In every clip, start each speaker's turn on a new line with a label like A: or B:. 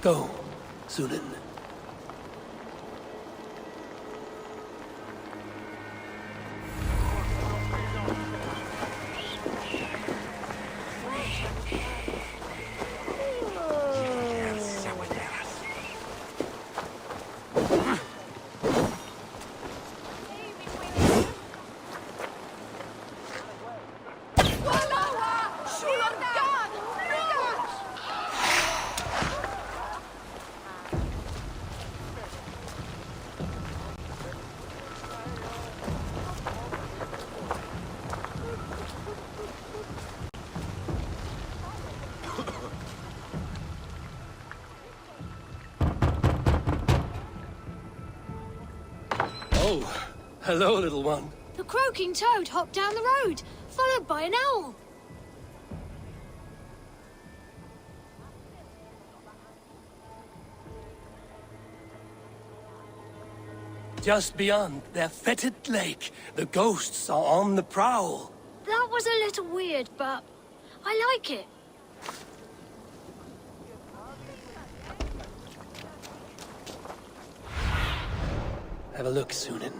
A: Go, Sunan. Oh, hello, little one.
B: The croaking toad hopped down the road, followed by an owl.
A: Just beyond their fetid lake, the ghosts are on the prowl.
B: That was a little weird, but I like it.
A: Have a look, Sunan.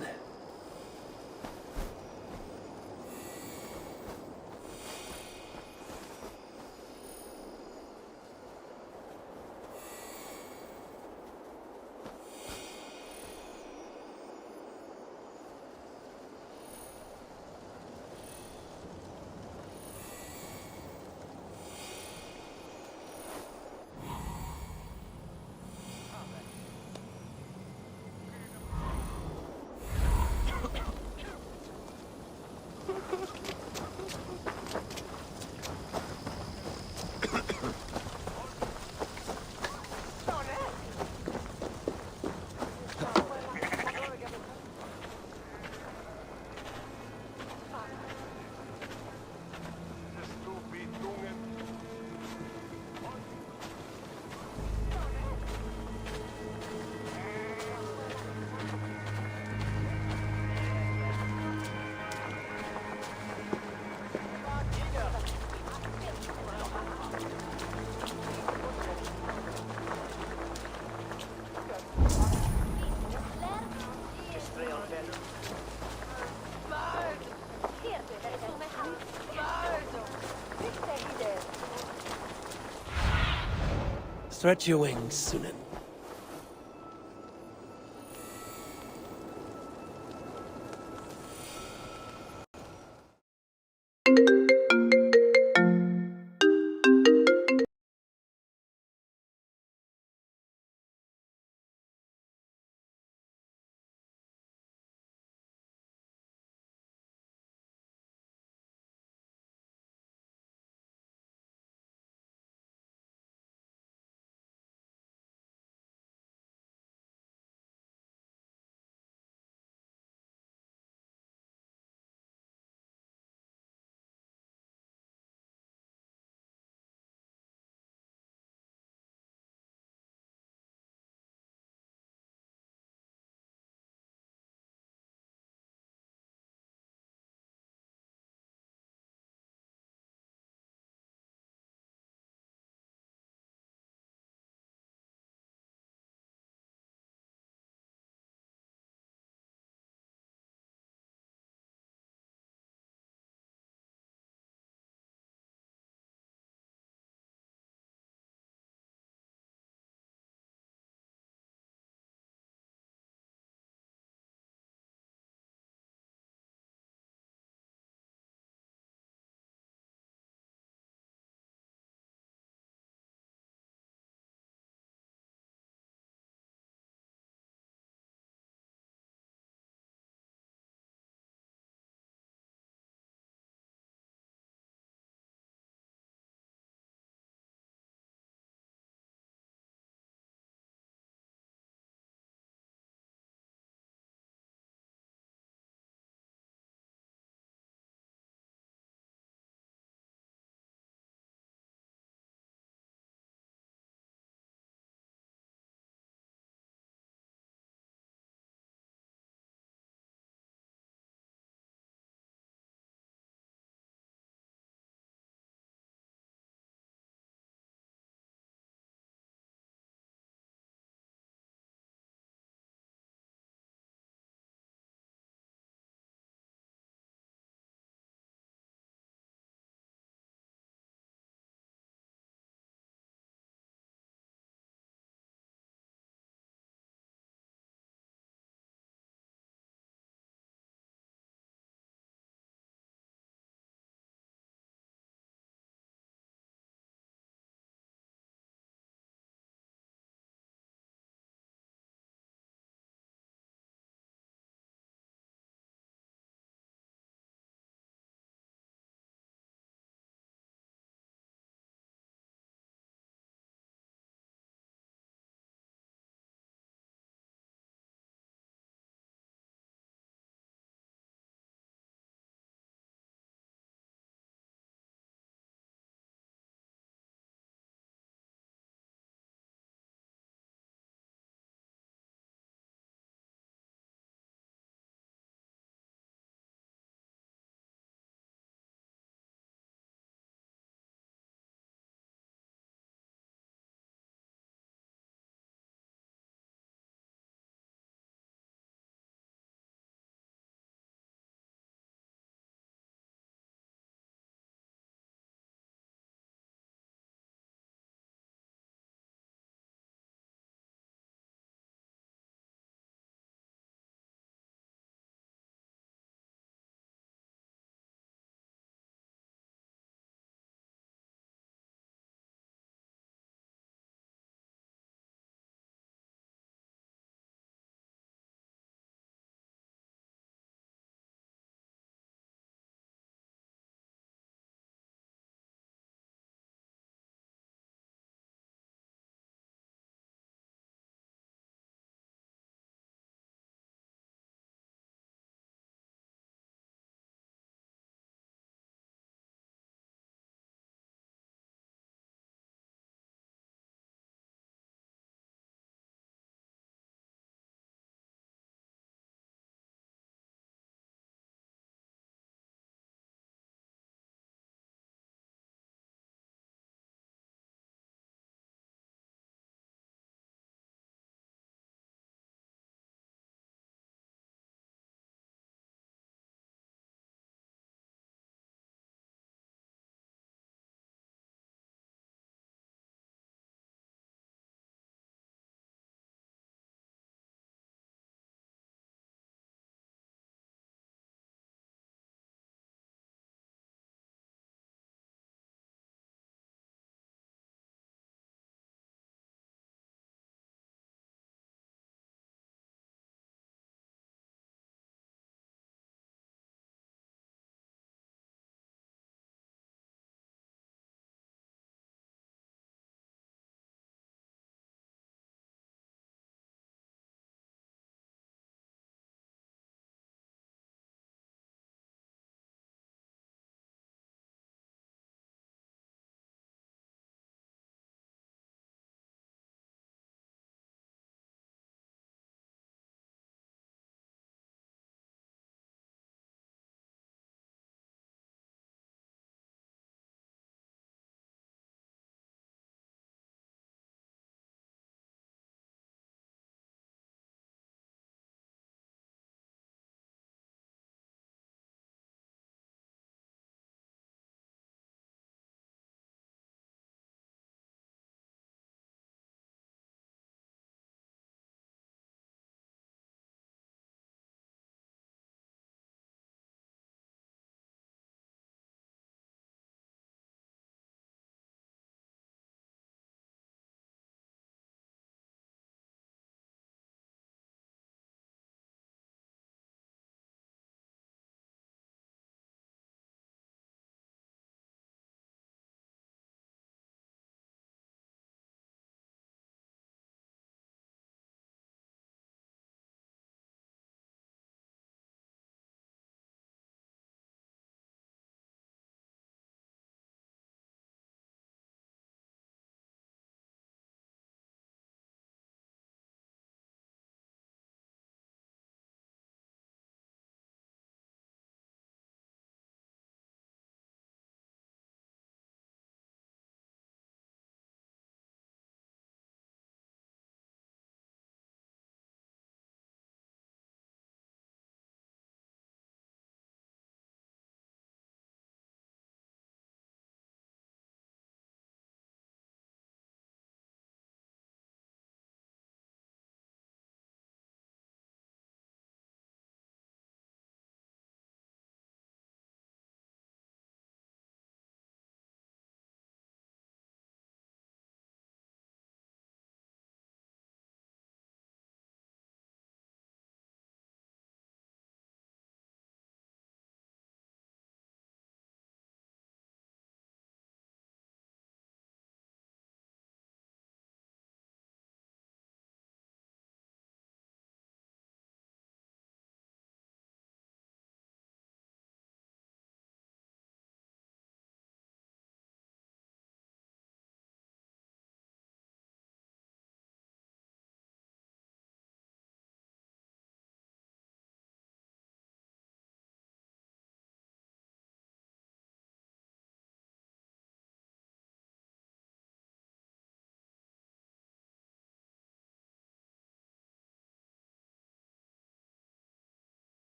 A: Stretch your wings, Sunan.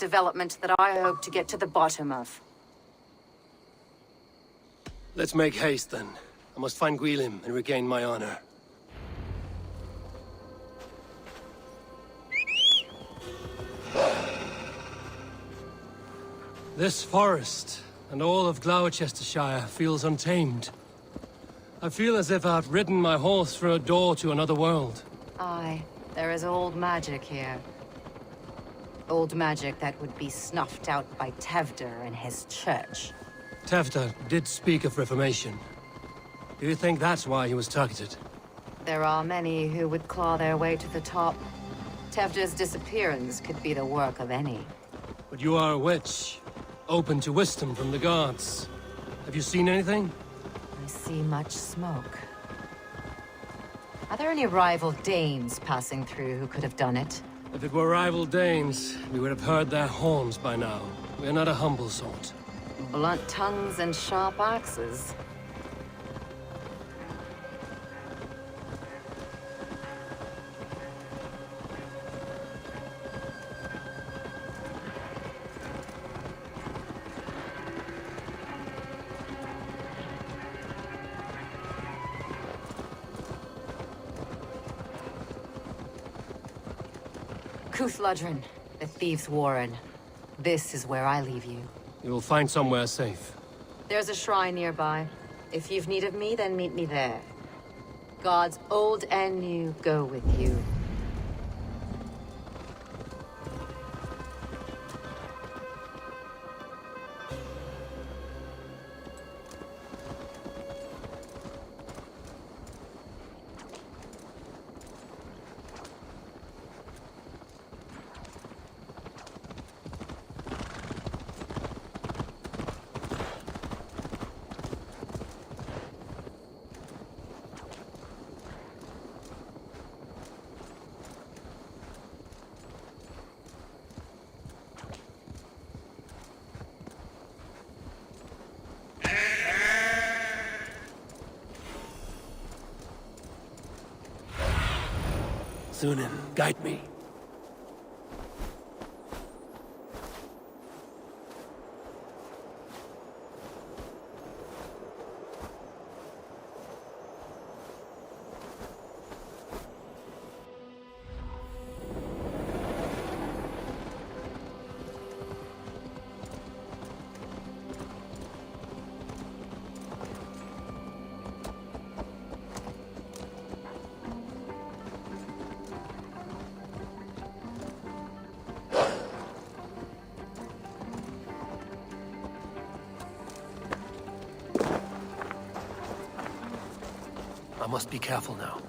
C: development that I hope to get to the bottom of.
A: Let's make haste, then. I must find Gwilym and regain my honor. This forest, and all of Gloucestershire, feels untamed. I feel as if I've ridden my horse through a door to another world.
C: Aye, there is old magic here. Old magic that would be snuffed out by Tevder and his church.
A: Tevder did speak of reformation. Do you think that's why he was targeted?
C: There are many who would claw their way to the top. Tevder's disappearance could be the work of any.
A: But you are a witch, open to wisdom from the gods. Have you seen anything?
C: I see much smoke. Are there any rival Danes passing through who could have done it?
A: If it were rival Danes, we would have heard their horns by now. We are not a humble sort.
C: Blunt tongues and sharp axes. Cúthladrún, the Thieves' Warren. This is where I leave you.
A: You will find somewhere safe.
C: There's a shrine nearby. If you've need of me, then meet me there. Gods old and new go with you.
A: Sunan, guide me. I must be careful now.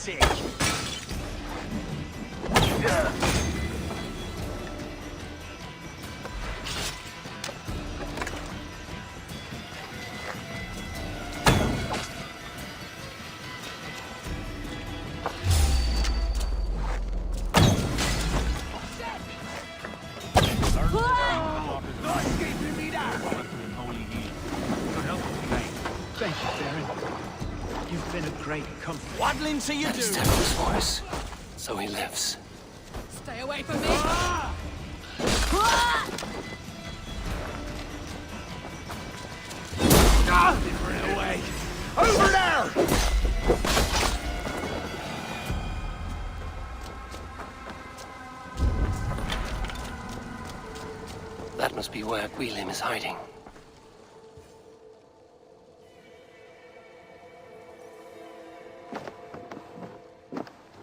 D: sick.
E: Thank you, Baron. You've been a great comfort.
D: Waddling to your
A: That is
D: doom.
A: Tevder's voice. So he lives.
B: Stay away from me!
D: Run away. Over there!
A: That must be where Gwilym is hiding.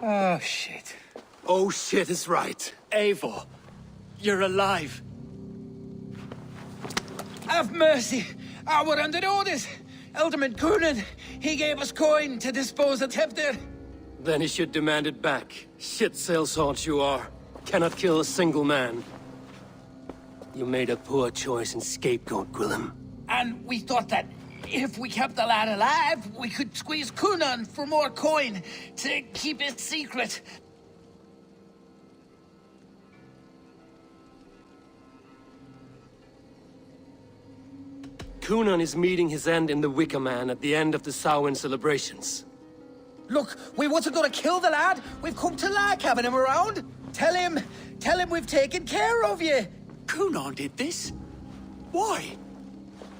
E: Oh, shit.
D: Oh shit is right.
E: Eivor, you're alive. Have mercy. We're under orders. Alderman Coonan, he gave us coin to dispose of Tevder.
A: Then he should demand it back. Shit sailsort you are. Cannot kill a single man. You made a poor choice in scapegoat, Gwilym.
E: And we thought that if we kept the lad alive, we could squeeze Coonan for more coin to keep it secret.
A: Coonan is meeting his end in the Wicker Man at the end of the Samhain celebrations.
E: Look, we wasn't gonna kill the lad. We've come to like having him around. Tell him we've taken care of you.
D: Coonan did this? Why?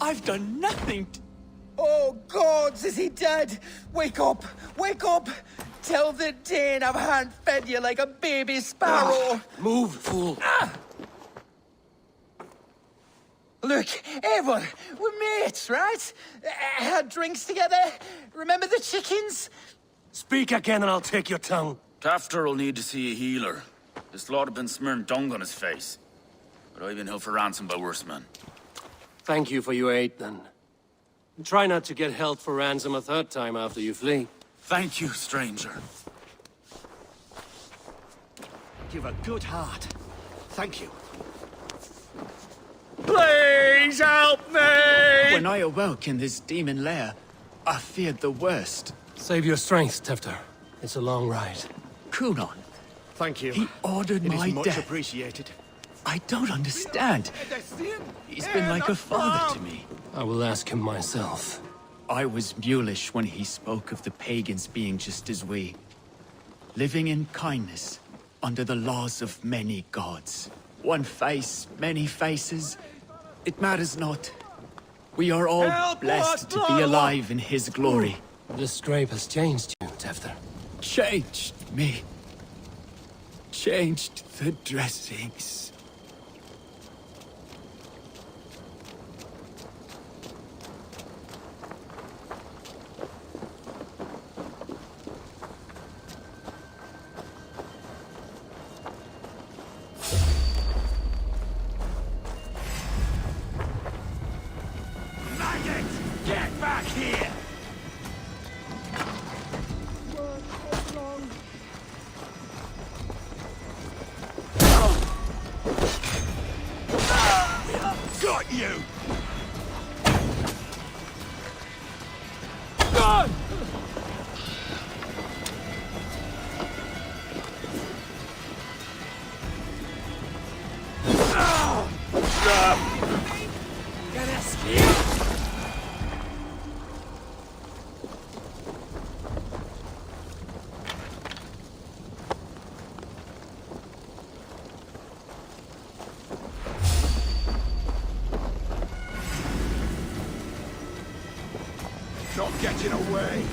D: I've done nothing.
E: Oh, gods, is he dead? Wake up! Wake up! Tell the Dane I've hand-fed you like a baby sparrow.
A: Move, fool.
E: Look, Eivor, we're mates, right? Had drinks together. Remember the chickens?
A: Speak again and I'll take your tongue.
F: Tafter will need to see a healer. This lord have been smearing dung on his face. But I've been held for ransom by worse men.
A: Thank you for your aid, then. Try not to get held for ransom a third time after you flee.
F: Thank you, stranger.
D: You've a good heart. Thank you.
F: Please help me!
E: When I awoke in this demon lair, I feared the worst.
A: Save your strength, Tefter. It's a long ride.
E: Coonan,
D: Thank you.
E: he ordered
D: It
E: my
D: is much
E: death.
D: appreciated.
E: I don't understand. He's been like a father to me.
A: I will ask him myself.
E: I was mulish when he spoke of the pagans being just as we. Living in kindness, under the laws of many gods. One face, many faces. It matters not. We are all
D: Help
E: blessed
D: us,
E: to be
D: Lord!
E: alive in his glory.
A: This scrape has changed you, Tefter.
E: Changed me. Changed the dressings.
D: Maggot! Get back here! Got you! Not getting away!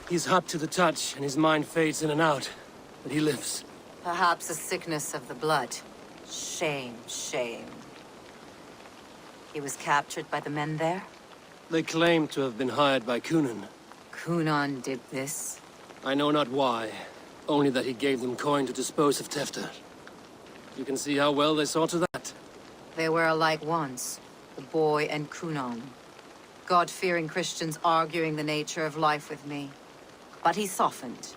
A: He's hot to the touch, and his mind fades in and out. But he lives.
C: Perhaps a sickness of the blood. Shame, shame. He was captured by the men there?
A: They claim to have been hired by Kunan.
C: Kunan did this?
A: I know not why. Only that he gave them coin to dispose of Tefter. You can see how well they saw to that.
C: They were alike once, the boy and Kunan. God-fearing Christians arguing the nature of life with me. But he softened.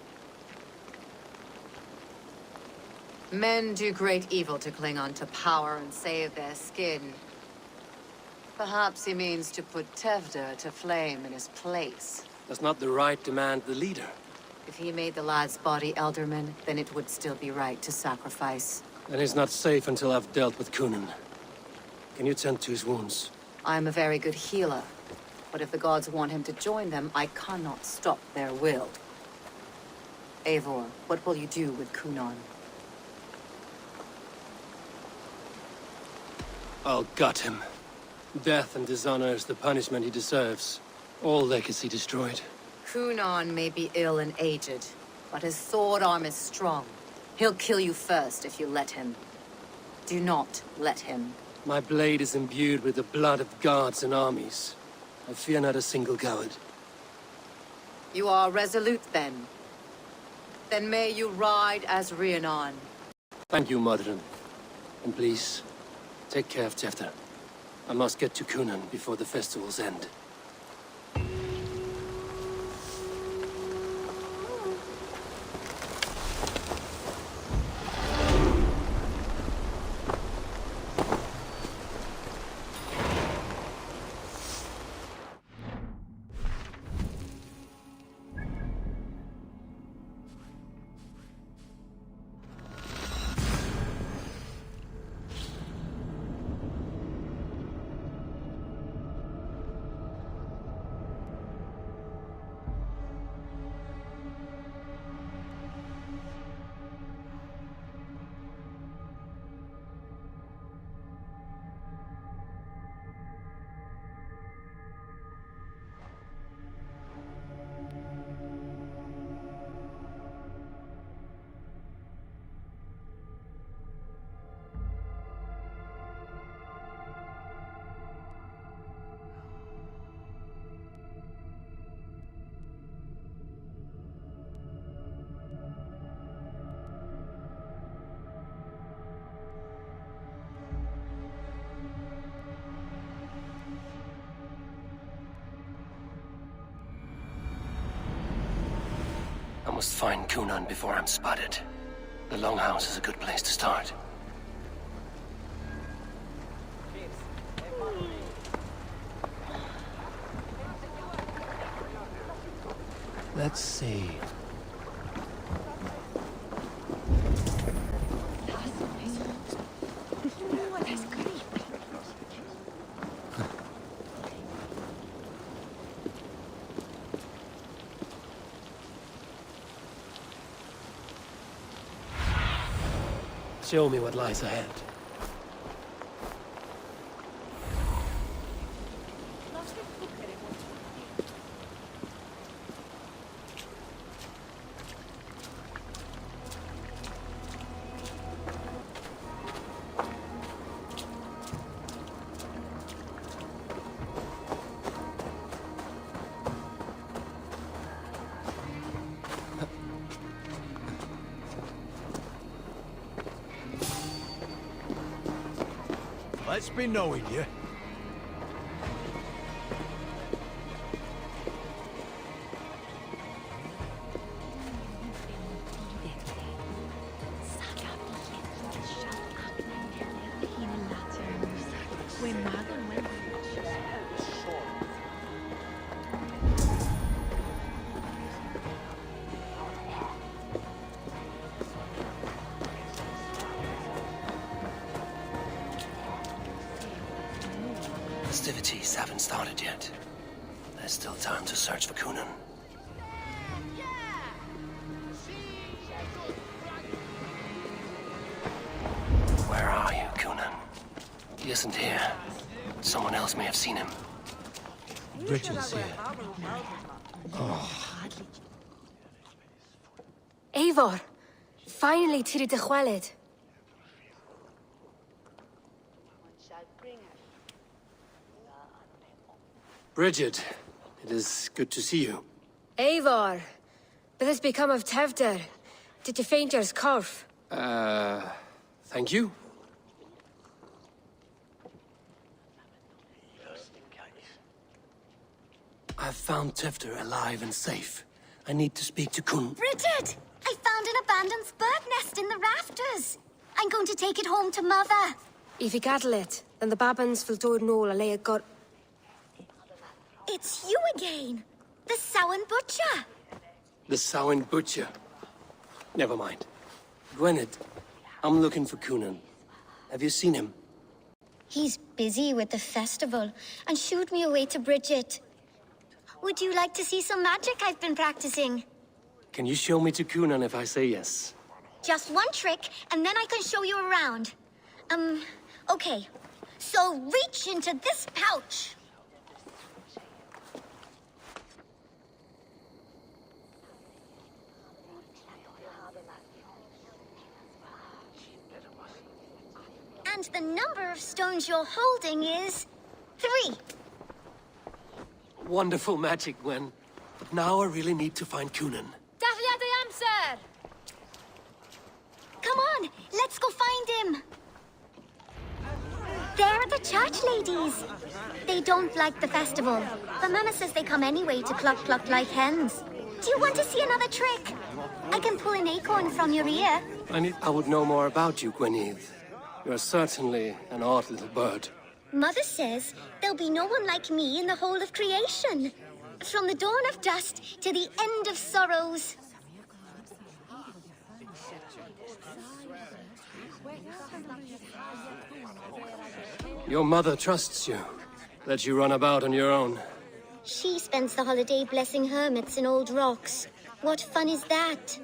C: Men do great evil to cling on to power and save their skin. Perhaps he means to put Tevder to flame in his place.
A: Does not the right demand the leader?
C: If he made the lad's body Elderman, then it would still be right to sacrifice.
A: And he's not safe until I've dealt with Kunan. Can you tend to his wounds?
C: I am a very good healer. But if the gods want him to join them, I cannot stop their will. Eivor, what will you do with Kunan?
A: I'll gut him. Death and dishonor is the punishment he deserves. All legacy destroyed.
C: Kunan may be ill and aged, but his sword arm is strong. He'll kill you first if you let him. Do not let him.
A: My blade is imbued with the blood of gods and armies. I fear not a single coward.
C: You are resolute, then. Then may you ride as Rhiannon.
A: Thank you, Modron. And please, take care of Tefter. I must get to Kunan before the festivals end. I must find Kunan before I'm spotted. The Longhouse is a good place to start.
E: Let's see.
A: Show me what lies ahead.
G: Let's be knowing you.
A: Festivities haven't started yet. There's still time to search for Kunan. Where are you, Kunan? He isn't here. Someone else may have seen him.
G: Richard's here.
B: Eivor, finally tiri de chwaled.
A: Bridget, it is good to see you.
B: Eivor, but has become of Tevder. Did you faint yours corf?
A: Thank you. I've found Tefter alive and safe. I need to speak to Kun.
H: Bridget! I found an abandoned bird nest in the rafters. I'm going to take it home to Mother.
B: If you gaddle it, then the babans will do no a lay a god.
H: It's you again. The Samhain Butcher.
A: The Samhain Butcher. Never mind. Gwynedd, I'm looking for Kunan. Have you seen him?
H: He's busy with the festival and shooed me away to Bridget. Would you like to see some magic I've been practicing?
A: Can you show me to Kunan if I say yes?
H: Just one trick, and then I can show you around. Okay. So reach into this pouch. And the number of stones you're holding is 3.
A: Wonderful magic, Gwen. But now I really need to find Kunan.
B: Dahlia de Amser!
H: Come on, let's go find him. They're the church ladies. They don't like the festival, but Mama says they come anyway to cluck like hens. Do you want to see another trick? I can pull an acorn from your ear.
A: I would know more about you, Gwynedd. You're certainly an odd little bird.
H: Mother says there'll be no one like me in the whole of creation. From the dawn of dust to the end of sorrows.
A: Your mother trusts you. Lets you run about on your own.
H: She spends the holiday blessing hermits in old rocks. What fun is that?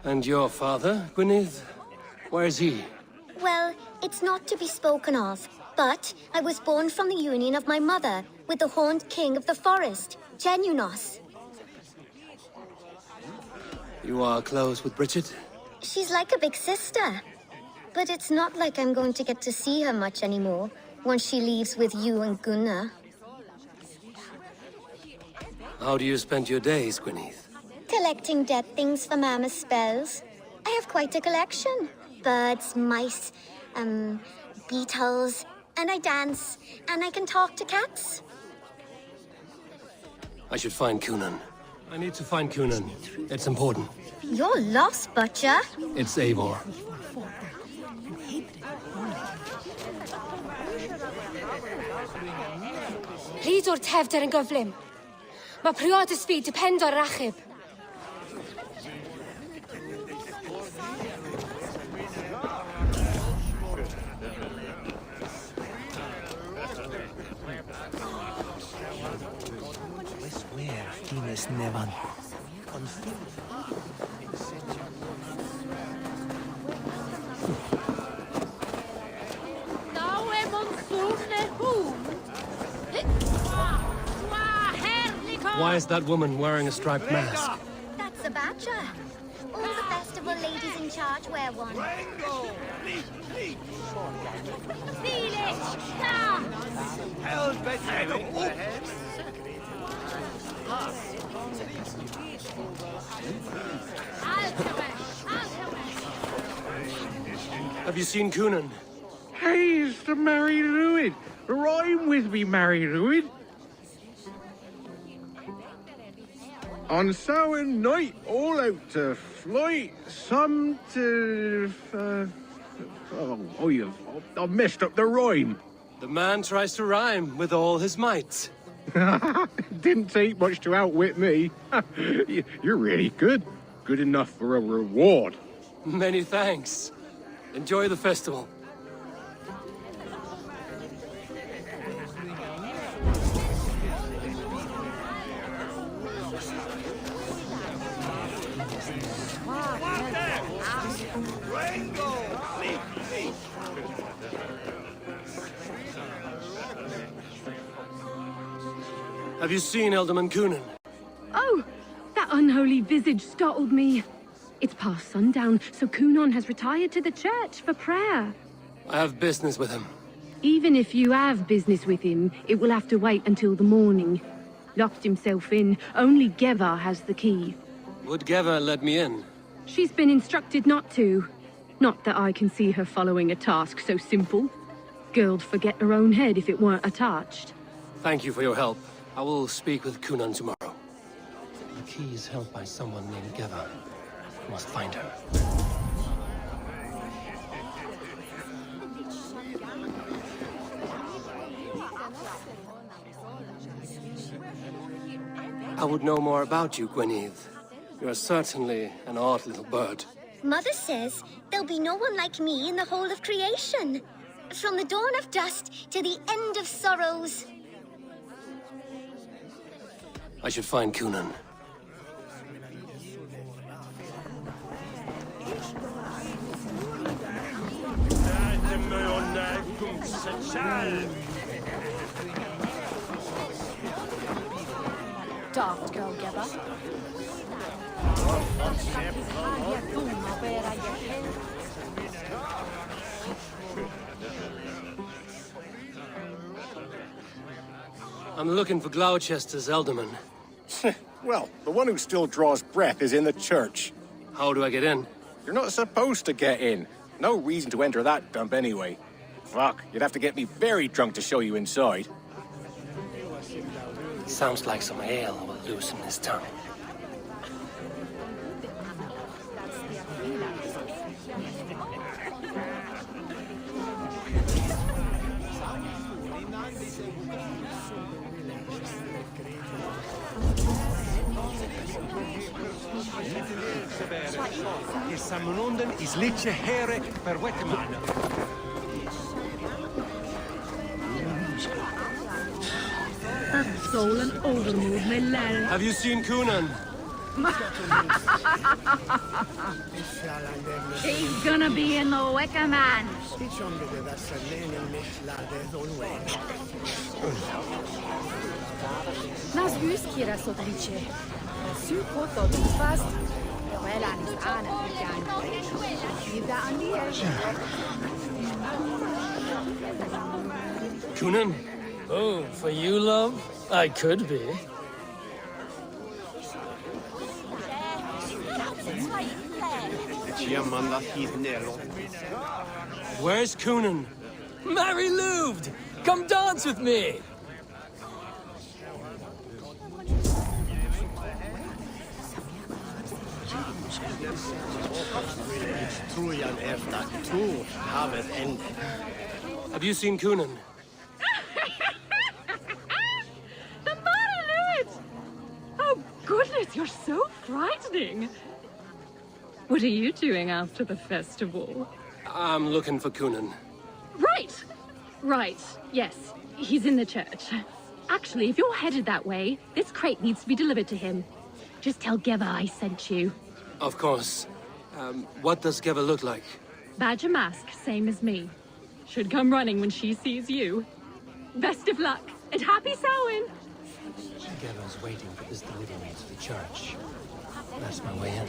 A: And your father, Gwynedd? Where is he?
H: Well, it's not to be spoken of, but I was born from the union of my mother with the horned king of the forest, Genunos.
A: You are close with Bridget?
H: She's like a big sister. But it's not like I'm going to get to see her much anymore once she leaves with you and Gunnar.
A: How do you spend your days, Gwynedd?
H: Collecting dead things for Mama's spells. I have quite a collection. Birds, mice, beetles, and I dance, and I can talk to cats.
A: I should find Kunan. I need to find Kunan. It's important.
H: You're lost, Butcher.
A: It's Eivor.
B: Rhyd o'r Tevder yn gyflym. Mae priod ysbryd depend o'r rachub.
A: Why is that woman wearing a striped mask?
H: That's a badger. All the festival ladies in charge wear one.
A: Have you seen Kunan?
I: Hey, it's the Mary Ruin. Rhyme with me, Mary Ruin. On Samhain night, all out to flight, some to... I've messed up the rhyme.
A: The man tries to rhyme with all his might.
I: Didn't take much to outwit me. You're really good. Good enough for a reward.
A: Many thanks. Enjoy the festival. Have you seen Elderman Kunan?
J: Oh, that unholy unholy visage startled me. It's past sundown, so Kunon has retired to the church for prayer.
A: I have business with him.
J: Even if you have business with him, it will have to wait until the morning. Locked himself in. Only Geva has the key.
A: Would Geva let me in?
J: She's been instructed not to. Not that I can see her following a task so simple. Girl'd forget her own head if it weren't attached.
A: Thank you for your help. I will speak with Kunan tomorrow. The key is held by someone named Geva. I must find her. I would know more about you, Gwynneth. You are certainly an odd little bird.
H: Mother says there'll be no one like me in the whole of creation. From the dawn of dust to the end of sorrows.
A: I should find Kunan.
B: Daft girl, Geva.
A: I'm looking for Gloucester's Elderman.
I: Well, the one who still draws breath is in the church.
A: How do I get in?
I: You're not supposed to get in. No reason to enter that dump anyway. Fuck, you'd have to get me very drunk to show you inside.
A: Sounds like some ale will loosen his tongue.
G: Sammonunden is liedje here per wetteman.
J: Stolen overmoed med lärare.
A: Have you seen Kunan?
J: He's gonna be in the Wicker Man.
B: Nas huskira sotrice. Su koto fast. Well, I'm Anna again. Leave that on the edge.
A: Kunan?
K: Oh, for you, love? I could be.
A: Where's Kunan?
K: Mary Louved! Come dance with me!
A: Have you seen Kunan?
J: The man knew it! Oh, goodness, you're so frightening. What are you doing after the festival?
A: I'm looking for Kunan.
J: Right! Right, yes. He's in the church. Actually, if you're headed that way, this crate needs to be delivered to him. Just tell Geva I sent you.
A: Of course. What does Geva look like?
J: Badger mask, same as me. Should come running when she sees you. Best of luck, and happy Samhain!
A: Geva's waiting for this delivery to the church. That's my way in.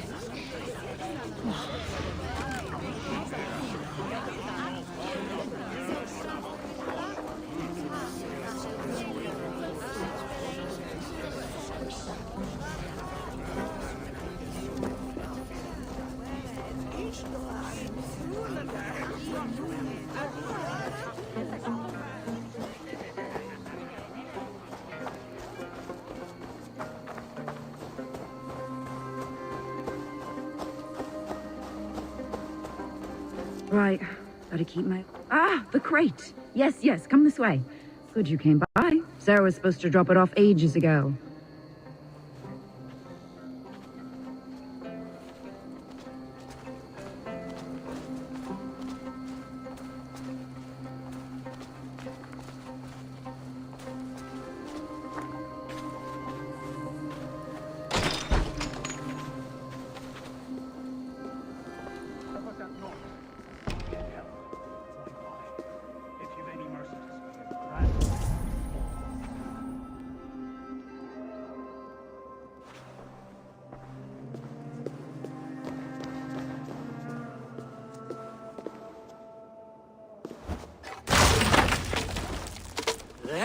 L: Right, gotta keep my... Ah, the crate! Yes, yes, come this way. Good you came by. Sarah was supposed to drop it off ages ago.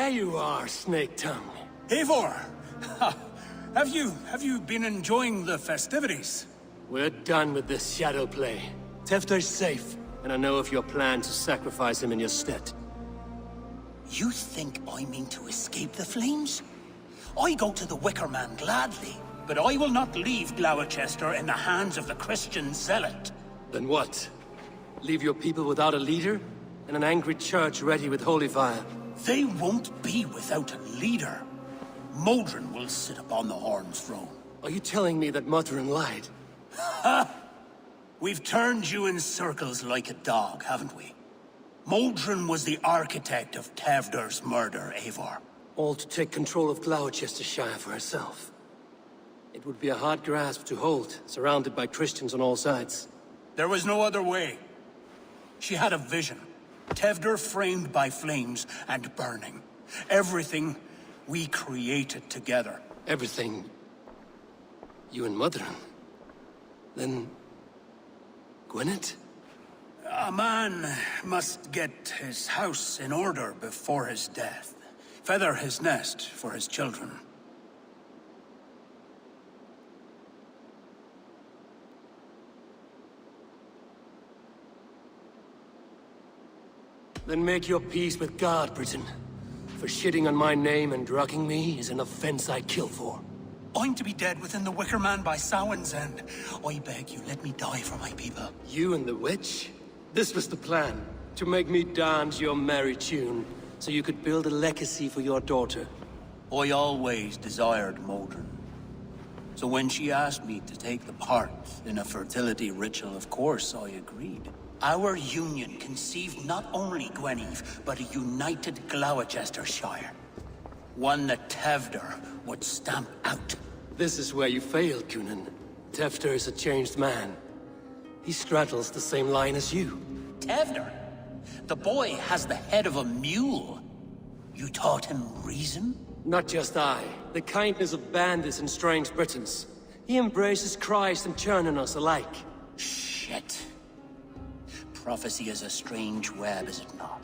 A: There you are, Snake Tongue.
M: Eivor! Have you been enjoying the festivities?
A: We're done with this shadow play. Tefter's safe, and I know of your plan to sacrifice him in your stead.
M: You think I mean to escape the flames? I go to the Wicker Man gladly, but I will not leave Gloucester in the hands of the Christian zealot.
A: Then what? Leave your people without a leader? And an angry church ready with holy fire?
M: They won't be without a leader. Modron will sit upon the Horn's throne.
A: Are you telling me that Modron lied?
M: Ha! We've turned you in circles like a dog, haven't we? Modron was the architect of Tevder's murder, Eivor.
A: All to take control of Gloucestershire for herself. It would be a hard grasp to hold, surrounded by Christians on all sides.
M: There was no other way. She had a vision. Tevder framed by flames and burning. Everything we created together.
A: Everything... you and Modron? Then... Gwyneth?
M: A man must get his house in order before his death. Feather his nest for his children.
A: Then make your peace with God, Britain. For shitting on my name and drugging me is an offense I kill for.
M: I'm to be dead within the Wicker Man by Samhain's end. I beg you, let me die for my people.
A: You and the witch? This was the plan. To make me dance your merry tune, so you could build a legacy for your daughter.
M: I always desired Modron. So when she asked me to take the part in a fertility ritual, of course I agreed. Our union conceived not only Gweneve, but a united Gloucestershire. One that Tevder would stamp out.
A: This is where you failed, Cunan. Tefter is a changed man. He straddles the same line as you.
M: Tevder? The boy has the head of a mule. You taught him reason?
A: Not just I. The kindness of bandits and strange Britons. He embraces Christ and churning us alike.
M: Shit. Prophecy is a strange web, is it not?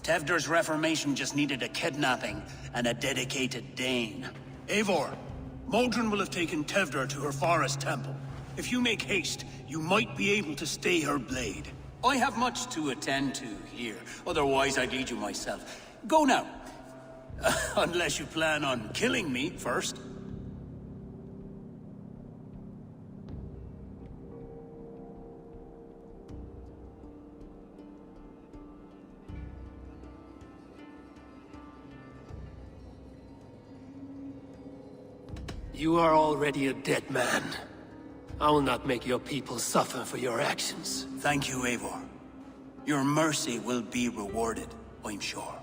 M: Tevder's reformation just needed a kidnapping and a dedicated Dane. Eivor, Modron will have taken Tevder to her forest temple. If you make haste, you might be able to stay her blade. I have much to attend to here, otherwise I'd lead you myself. Go now. Unless you plan on killing me first.
A: You are already a dead man. I will not make your people suffer for your actions.
M: Thank you, Eivor. Your mercy will be rewarded, I'm sure.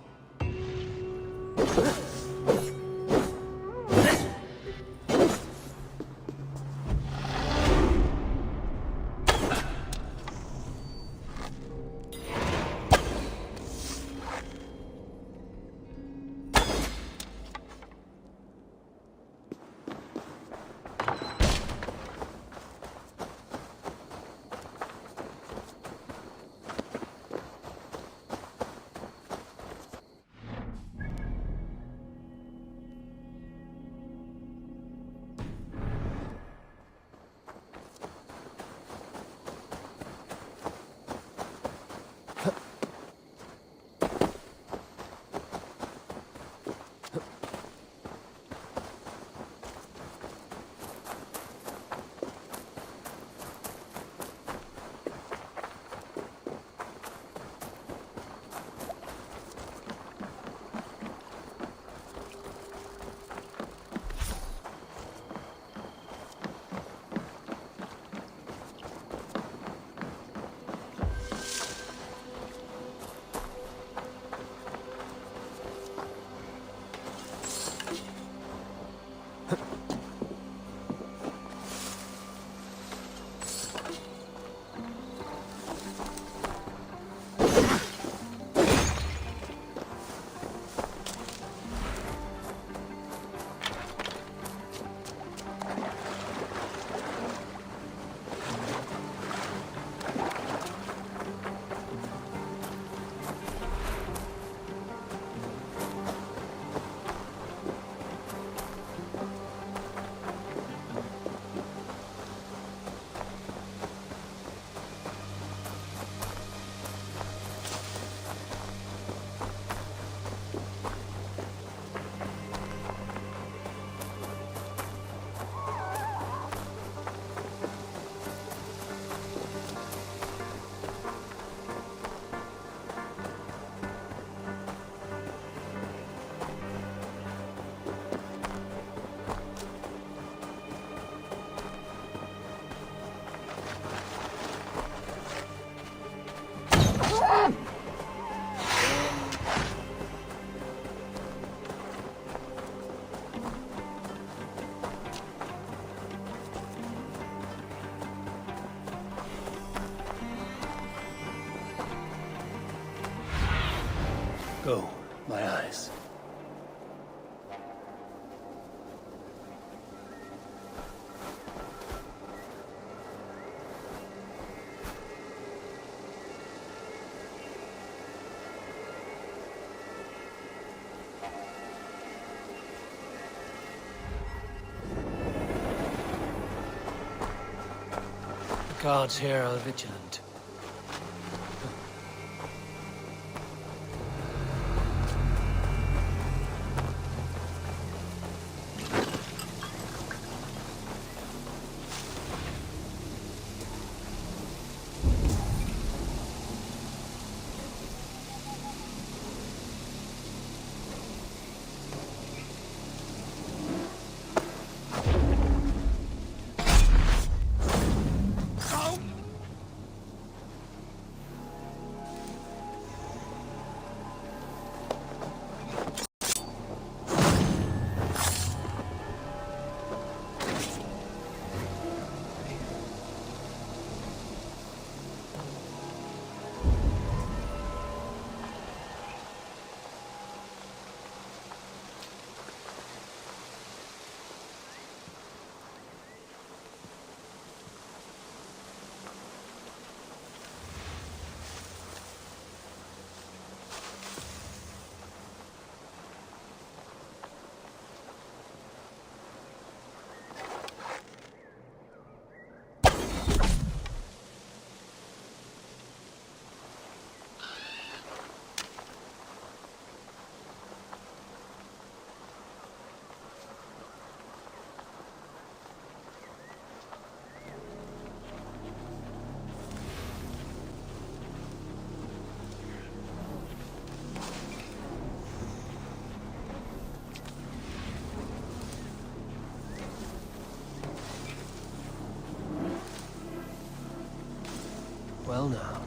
A: My eyes. The guards here are vigilant. Well now.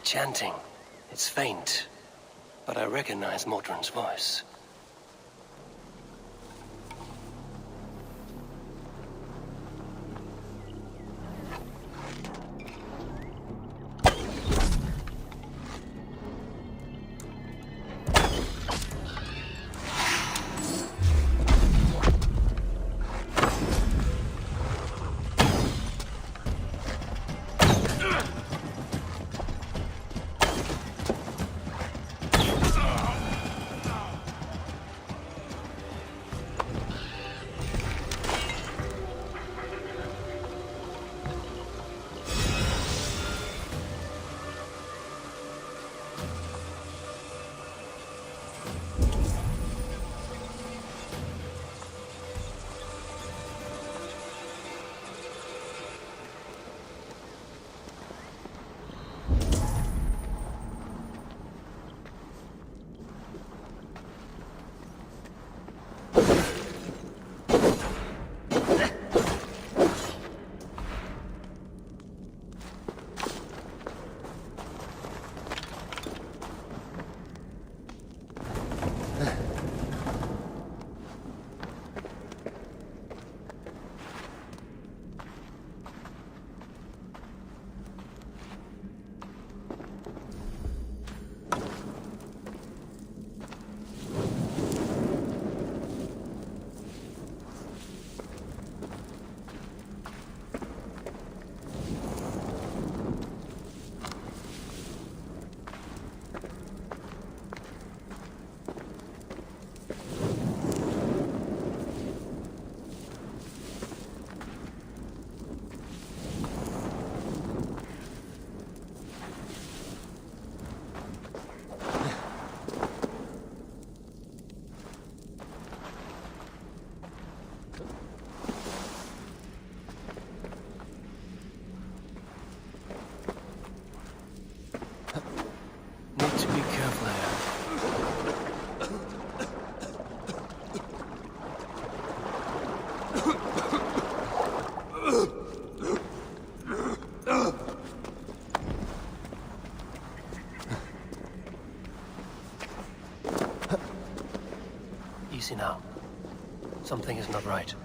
A: Chanting. It's faint, but I recognize Modron's voice. Easy now. Something is not right.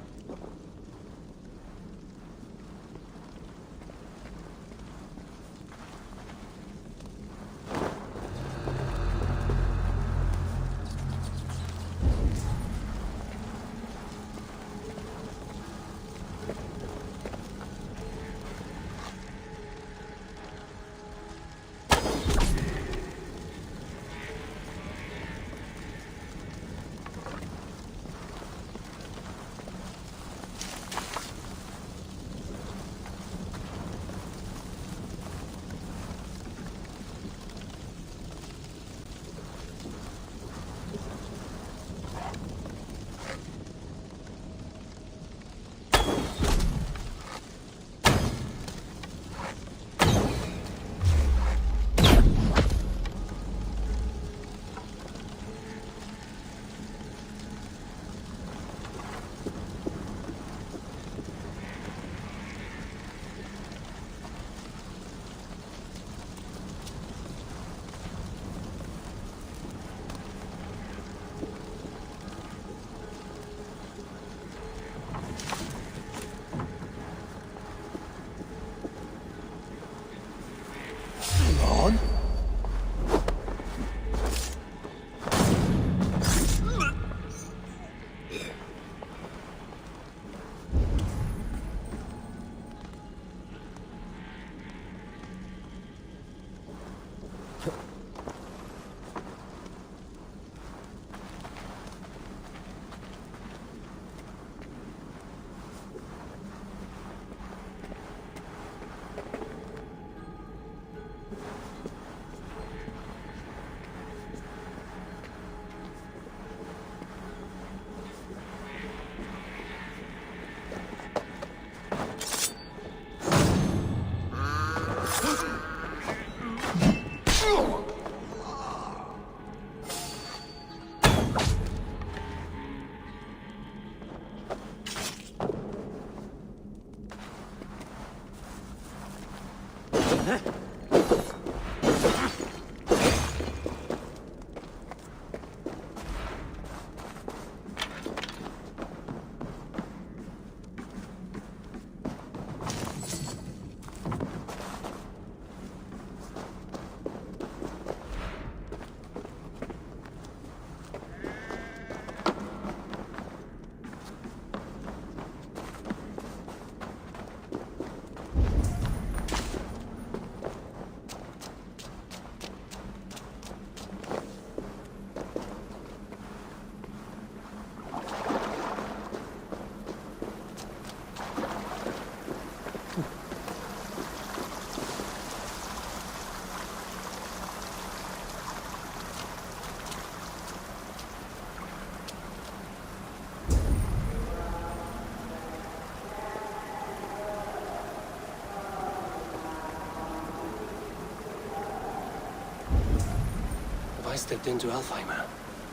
A: I stepped into Alfheim.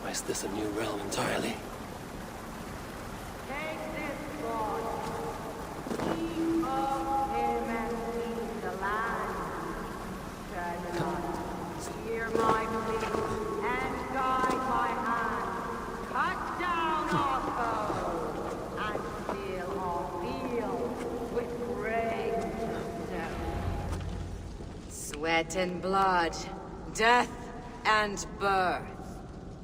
A: Or is this a new realm entirely?
N: Take this sword. Keep of him and keep the land. Turn not. Hear my plea and guide my hand. Cut down our foes and fill our fields with grain and stone.
C: Sweat and blood, death and birth.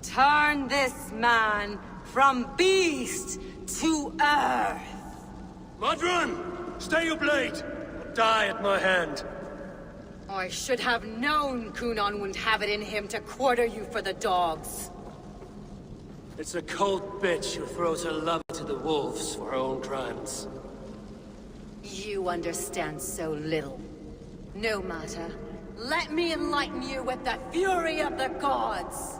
C: Turn this man from beast to earth.
A: Modron! Stay your blade! Or die at my hand.
C: I should have known Kunon wouldn't have it in him to quarter you for the dogs.
A: It's a cold bitch who throws her love to the wolves for her own crimes.
C: You understand so little. No matter. Let me enlighten you with the fury of the gods!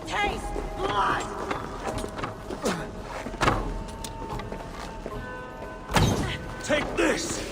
C: Taste blood!
A: Take this!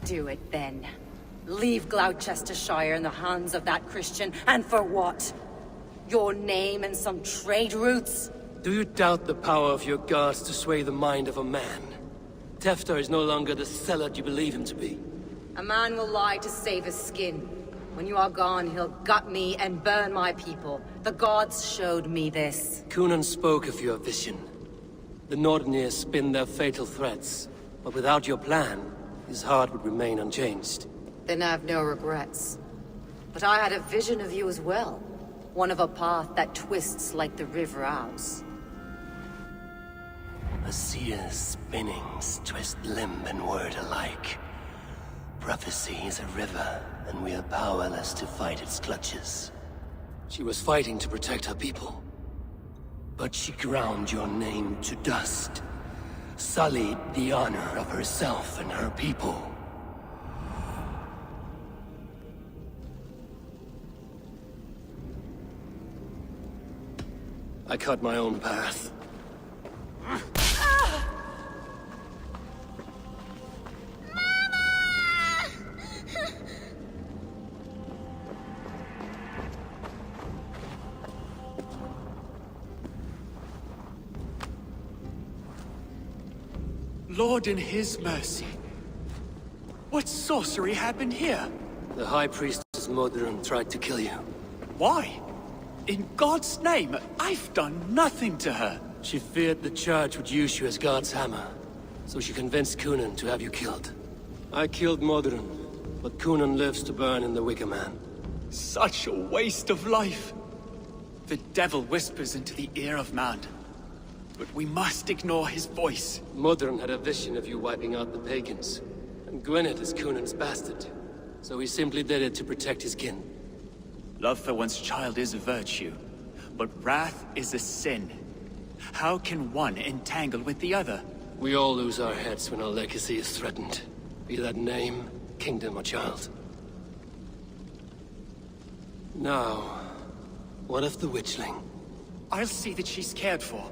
C: Do it then. Leave Gloucestershire in the hands of that Christian, and for what? Your name and some trade routes?
A: Do you doubt the power of your gods to sway the mind of a man? Tefter is no longer the zealot you believe him to be.
C: A man will lie to save his skin. When you are gone, he'll gut me and burn my people. The gods showed me this.
A: Cunan spoke of your vision. The Nordenir spin their fatal threats, but without your plan, his heart would remain unchanged.
C: Then I have no regrets. But I had a vision of you as well. One of a path that twists like the river Ouse.
M: A seer's spinnings twist limb and word alike. Prophecy is a river, and we are powerless to fight its clutches.
A: She was fighting to protect her people.
M: But she ground your name to dust. Sullied the honor of herself and her people.
A: I cut my own path.
E: Lord in his mercy. What sorcery happened here?
A: The High Priestess Modron tried to kill you.
E: Why? In God's name, I've done nothing to her.
A: She feared the Church would use you as God's hammer, so she convinced Cunan to have you killed. I killed Modron, but Cunan lives to burn in the Wicker Man.
E: Such a waste of life. The devil whispers into the ear of man. But we must ignore his voice.
A: Modron had a vision of you wiping out the pagans. And Gwynedd is Cunan's bastard. So he simply did it to protect his kin.
E: Love for one's child is a virtue, but wrath is a sin. How can one entangle with the other?
A: We all lose our heads when our legacy is threatened. Be that name, kingdom, or child. Now, what of the witchling?
E: I'll see that she's cared for.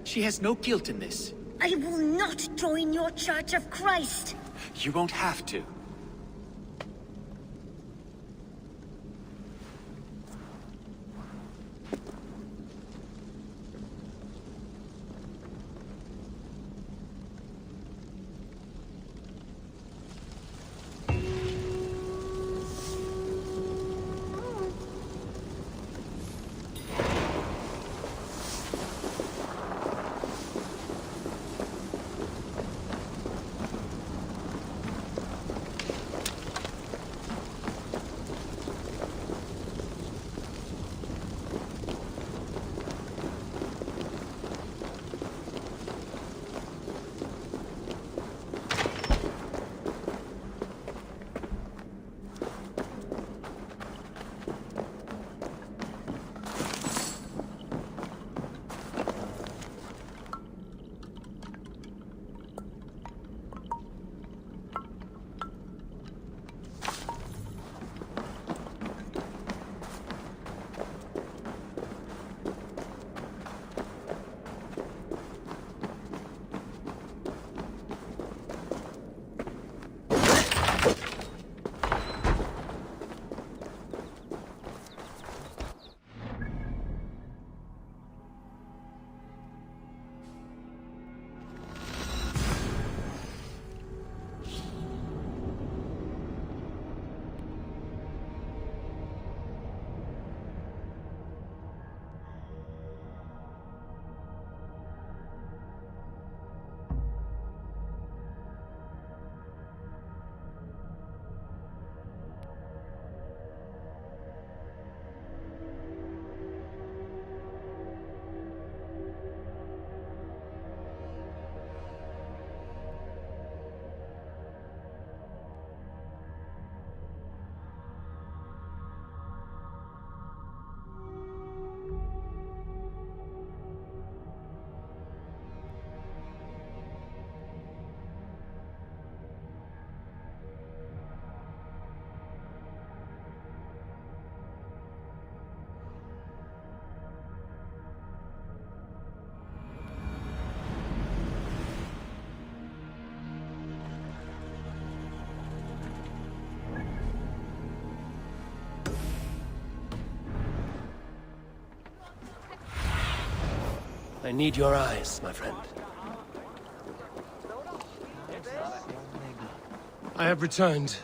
E: She has no guilt in this.
H: I will not join your Church of Christ.
E: You won't have to.
A: I need your eyes, my friend. I have returned.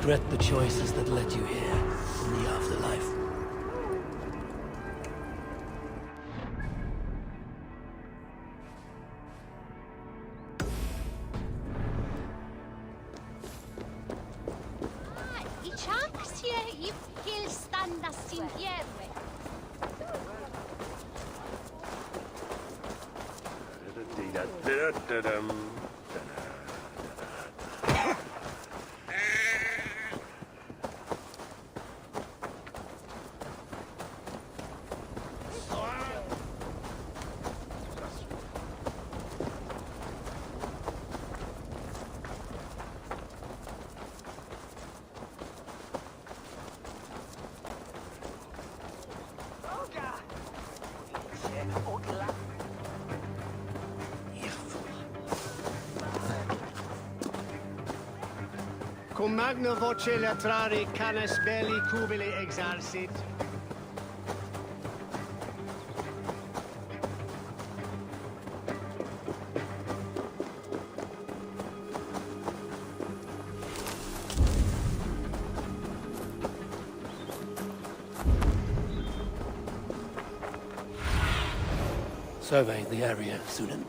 A: Regret the choices that led you here in the afterlife.
O: I čak je i kill standa sin hierve.
P: Cum magna voce latrare canis belli cubili exarsit.
A: Survey the area, Sudan.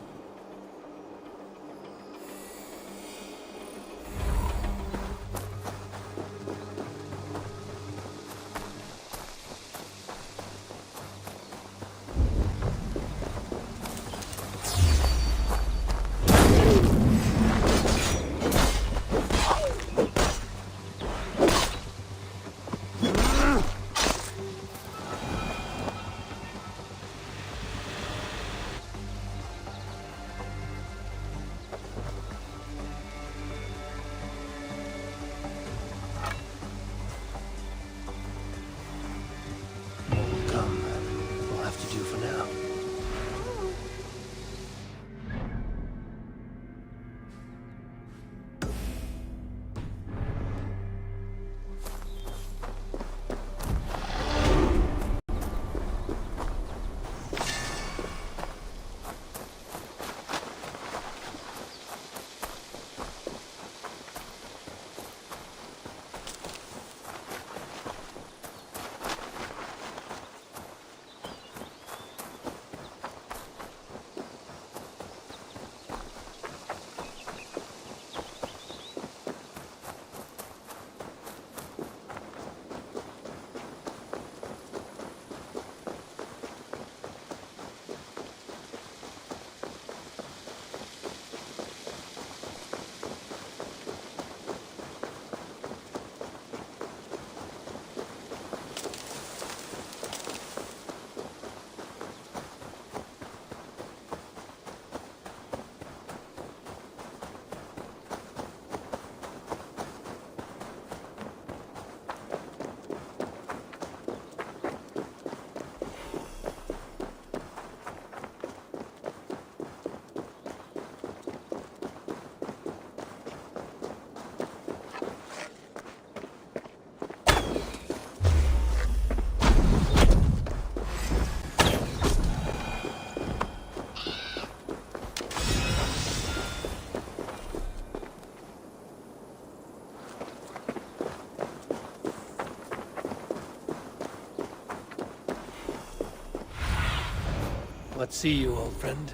A: What see you, old friend?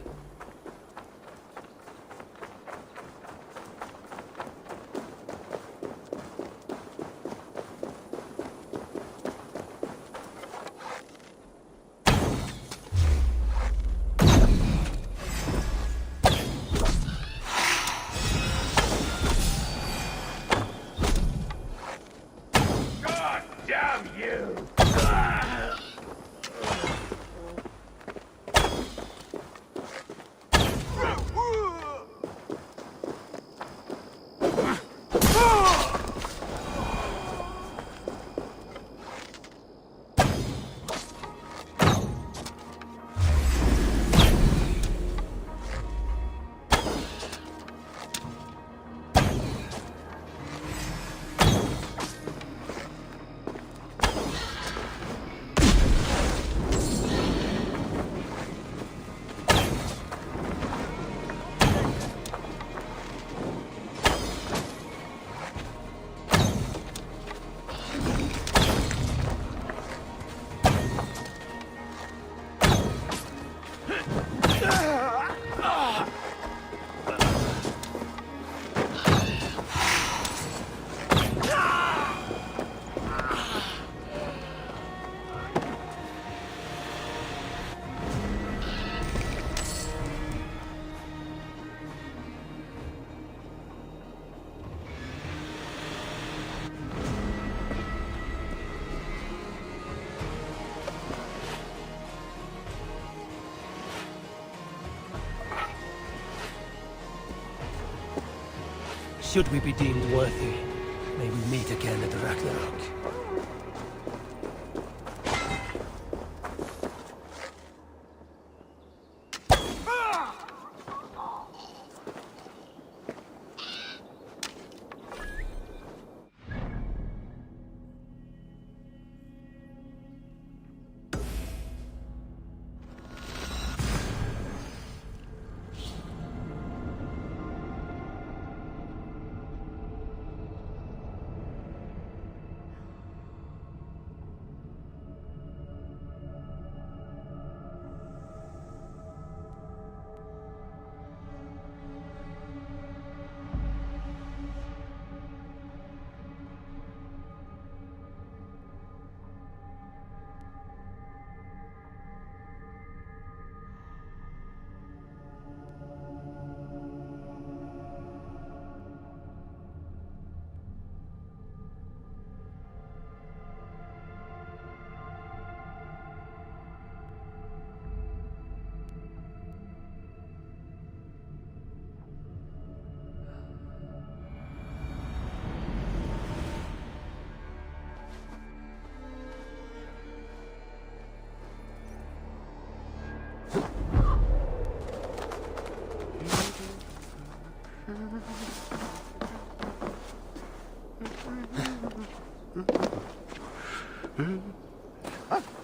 A: Should we be deemed worthy, may we meet again at the Ragnarok.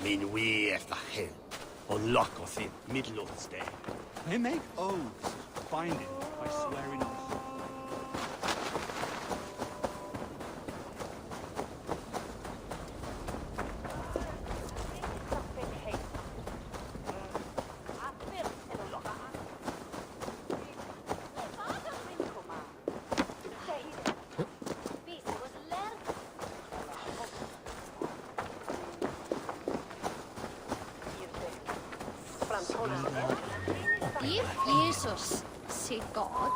P: Min we efter hell, unlock us in middle of the day.
G: They make oaths, binding by swearing oath.
O: If Jesus said God.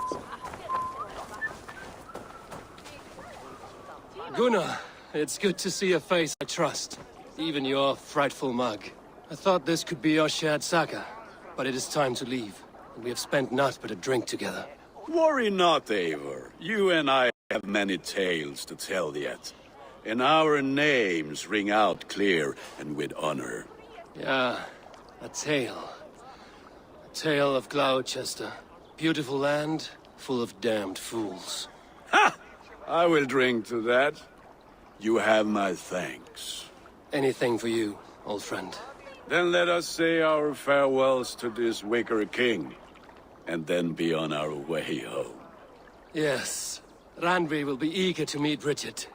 A: Gunnar, it's good to see a face I trust. Even your frightful mug. I thought this could be our shared saga, but it is time to leave. We have spent naught but a drink together.
Q: Worry not, Eivor. You and I have many tales to tell yet. And our names ring out clear and with honor.
A: Yeah, a tale. A tale of Gloucester. Beautiful land, full of damned fools.
Q: Ha! I will drink to that. You have my thanks.
A: Anything for you, old friend.
Q: Then let us say our farewells to this wicker king, and then be on our way home.
A: Yes, Randvi will be eager to meet Richard.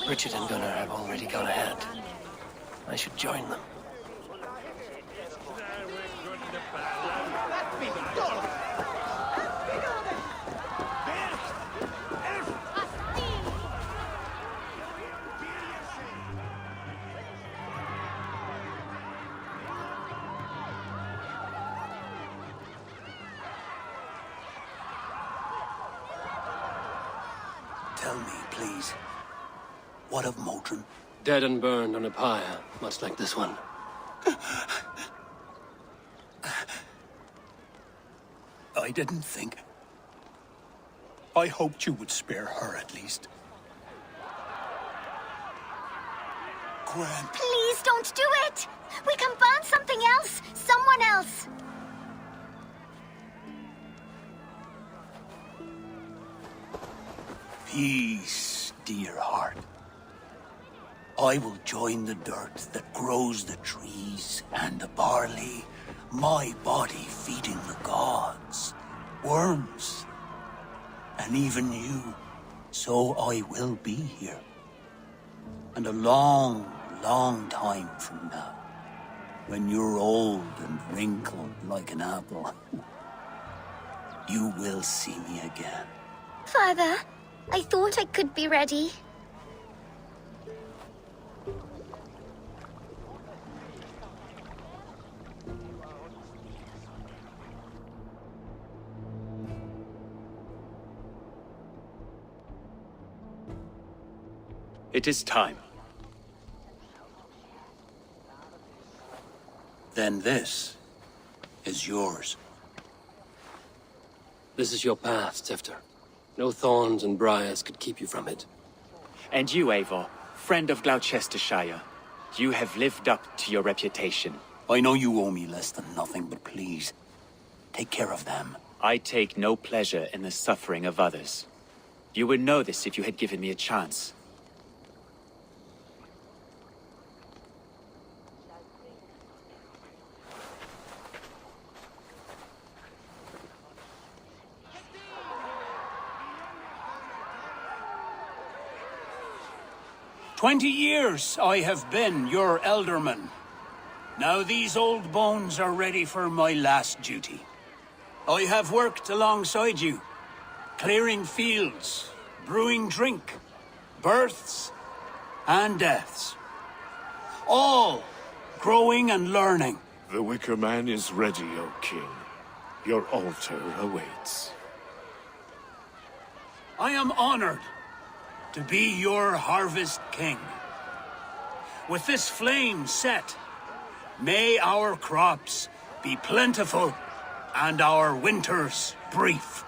A: Richard and Gunnar have already gone ahead. I should join them.
M: Tell me, please. What of Modron?
A: Dead and burned on a pyre, much like this one.
M: I didn't think.
D: I hoped you would spare her at least.
M: Gwen.
H: Please don't do it! We can burn something else! Someone else!
M: Peace, dear heart. I will join the dirt that grows the trees and the barley, my body feeding the gods, worms, and even you. So I will be here. And a long, long time from now, when you're old and wrinkled like an apple, you will see me again.
H: Father, I thought I could be ready.
E: It is time.
M: Then this is yours.
A: This is your path, Tifter. No thorns and briars could keep you from it.
E: And you, Eivor, friend of Gloucestershire, you have lived up to your reputation.
M: I know you owe me less than nothing, but please, take care of them.
E: I take no pleasure in the suffering of others. You would know this if you had given me a chance.
M: 20 years I have been your elderman. Now these old bones are ready for my last duty. I have worked alongside you, clearing fields, brewing drink, births and deaths. All growing and learning.
R: The Wicker Man is ready, O King. Your altar awaits.
M: I am honored to be your Harvest King. With this flame set, may our crops be plentiful and our winters brief.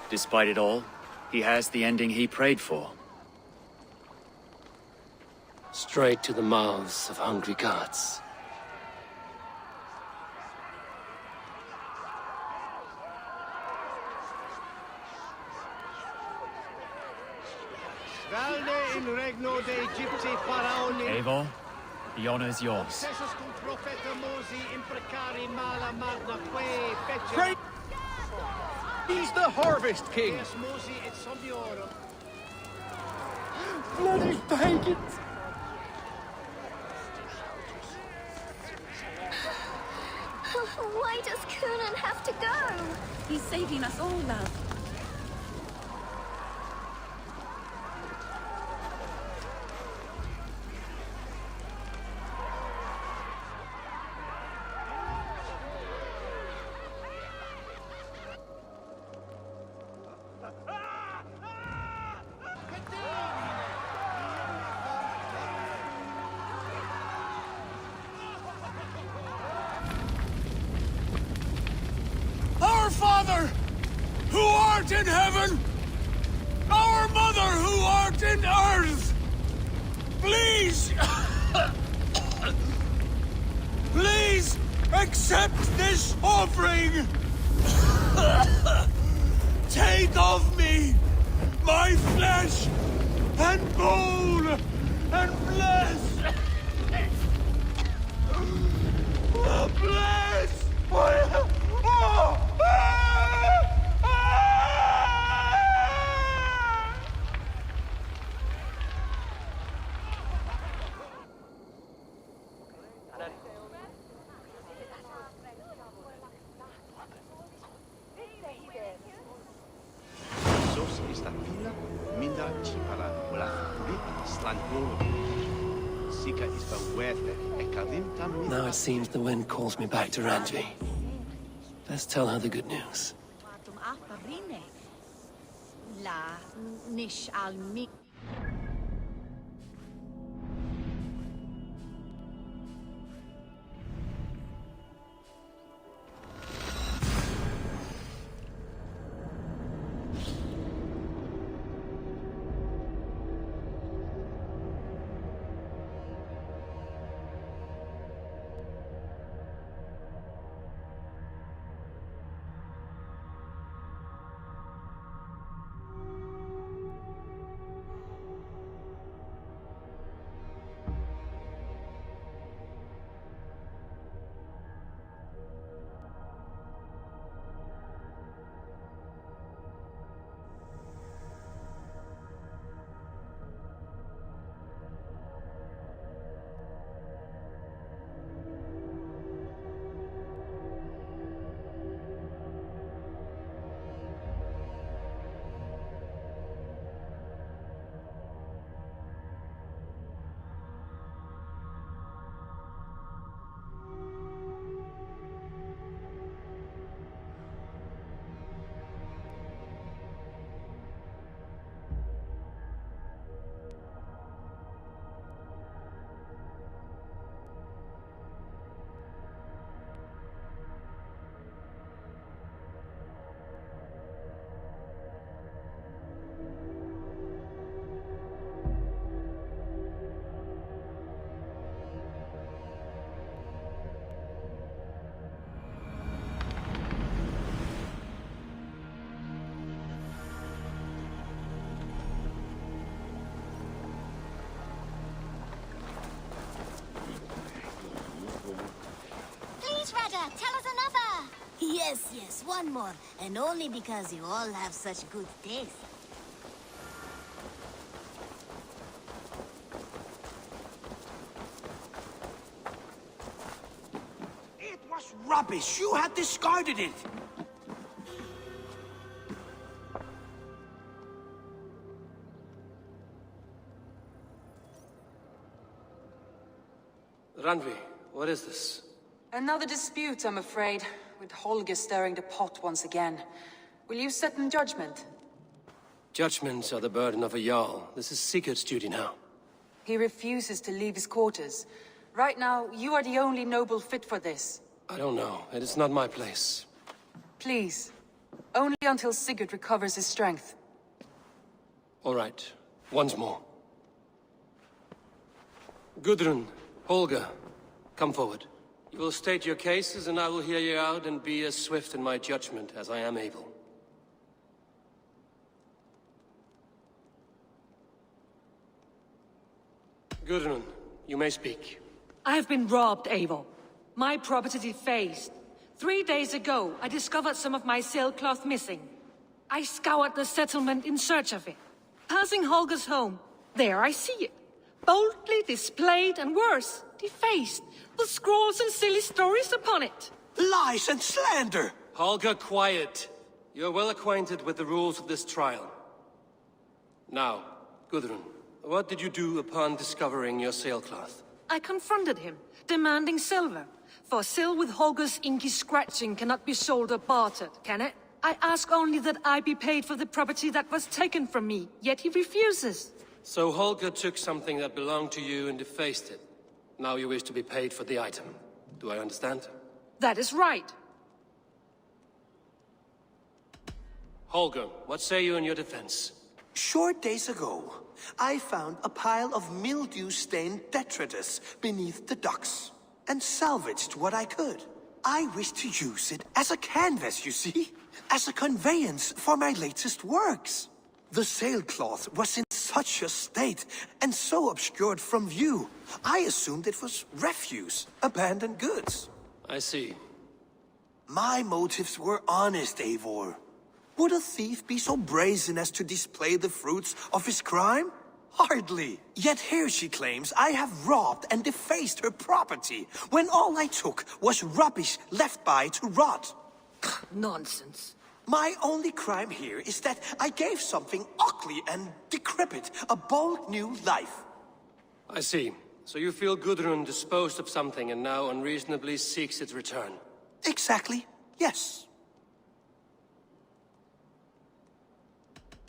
E: Despite it all, he has the ending he prayed for.
A: Straight to the mouths of hungry gods.
P: Valde in regno de Egypti Pharaoni.
E: Eivor, the honor is yours.
P: Successus cum profeta Mosi imprecari mala magna quae fecit.
I: He's the Harvest King!
P: Yes, Mosi et sondiorum.
I: Bloody pagans!
H: Why does Coonan have to go?
L: He's saving us all, love.
M: Our Father, who art in heaven, our Mother, who art in earth, please, please accept this offering. Take of me my flesh and bone and bless. Bless.
P: Sos is that villa, minda chipala, wala furit slankolo. Sika is bewerte, e kadimta minda.
A: Now it seems the wind calls me back to Ranji. Let's tell her the good news.
B: La nish al mi.
H: tell us another! Yes, yes, one more. And only because you all have such good taste.
D: It was rubbish. You had discarded it.
A: Randvi, what is this?
S: Another dispute, I'm afraid, with Holger stirring the pot once again. Will you sit in judgment?
A: Judgments are the burden of a Jarl. This is Sigurd's duty now.
S: He refuses to leave his quarters. Right now, you are the only noble fit for this.
A: I don't know. It is not my place.
S: Please. Only until Sigurd recovers his strength.
A: All right. Once more. Gudrun, Holger, come forward. You will state your cases, and I will hear you out and be as swift in my judgment as I am able. Gudrun, you may speak.
T: I have been robbed, Eivor. My property defaced. 3 days ago, I discovered some of my sailcloth missing. I scoured the settlement in search of it. Passing Holger's home, there I see it. Boldly displayed and worse, defaced, with scrawls and silly stories upon it.
D: Lies and slander!
A: Holger, quiet. You're well acquainted with the rules of this trial. Now, Gudrun, what did you do upon discovering your sailcloth?
T: I confronted him, demanding silver. For sil with Holger's inky scratching cannot be sold or bartered, can it? I ask only that I be paid for the property that was taken from me, yet he refuses.
A: So Holger took something that belonged to you and defaced it. Now you wish to be paid for the item. Do I understand?
T: That is right.
A: Holger, what say you in your defense?
D: Short days ago, I found a pile of mildew-stained detritus beneath the docks, and salvaged what I could. I wish to use it as a canvas, you see? As a conveyance for my latest works. The sailcloth was in such a state, and so obscured from view, I assumed it was refuse, abandoned goods.
A: I see.
D: My motives were honest, Eivor. Would a thief be so brazen as to display the fruits of his crime? Hardly. Yet here she claims I have robbed and defaced her property, when all I took was rubbish left by to rot.
T: Nonsense.
D: My only crime here is that I gave something ugly and decrepit a bold new life.
A: I see. So you feel Gudrun disposed of something and now unreasonably seeks its return?
D: Exactly, yes.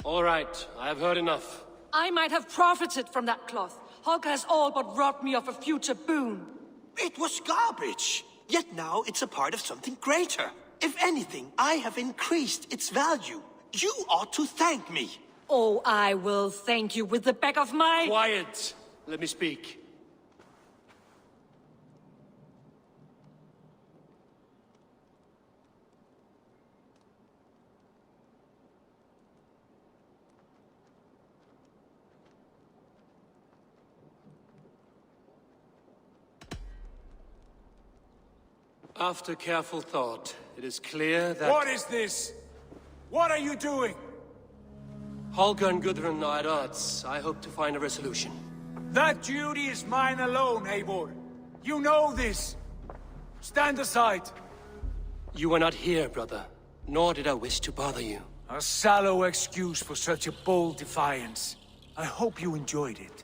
A: All right, I have heard enough.
T: I might have profited from that cloth. Holger has all but robbed me of a future boon.
D: It was garbage. Yet now it's a part of something greater. If anything, I have increased its value. You ought to thank me.
T: Oh, I will thank you with the back of my...
A: Quiet! Let me speak. After careful thought, it is clear that...
G: What is this? What are you doing?
A: Holger and Gudrun are at odds. I hope to find a resolution.
G: That duty is mine alone, Eivor. You know this. Stand aside.
A: You were not here, brother. Nor did I wish to bother you.
G: A sallow excuse for such a bold defiance. I hope you enjoyed it.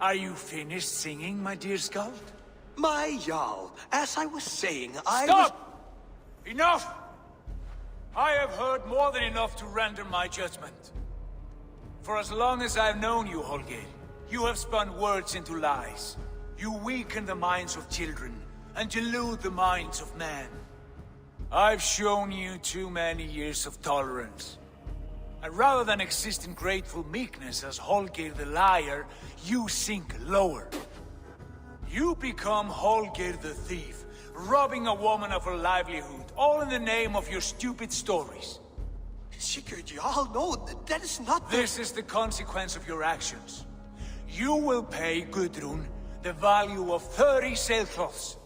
G: Are you finished singing, my dear Skald?
D: My Jarl, as I was saying, I
G: Stop! Enough! I have heard more than enough to render my judgment. For as long as I've known you, Holger, you have spun words into lies. You weaken the minds of children, and delude the minds of men. I've shown you too many years of tolerance. And rather than exist in grateful meekness as Holger the liar, you sink lower. You become Holger the thief, robbing a woman of her livelihood, all in the name of your stupid stories.
D: Sigurd, Jarl, no, that is not the...
G: This is the consequence of your actions. You will pay Gudrun the value of 30 sailcloths.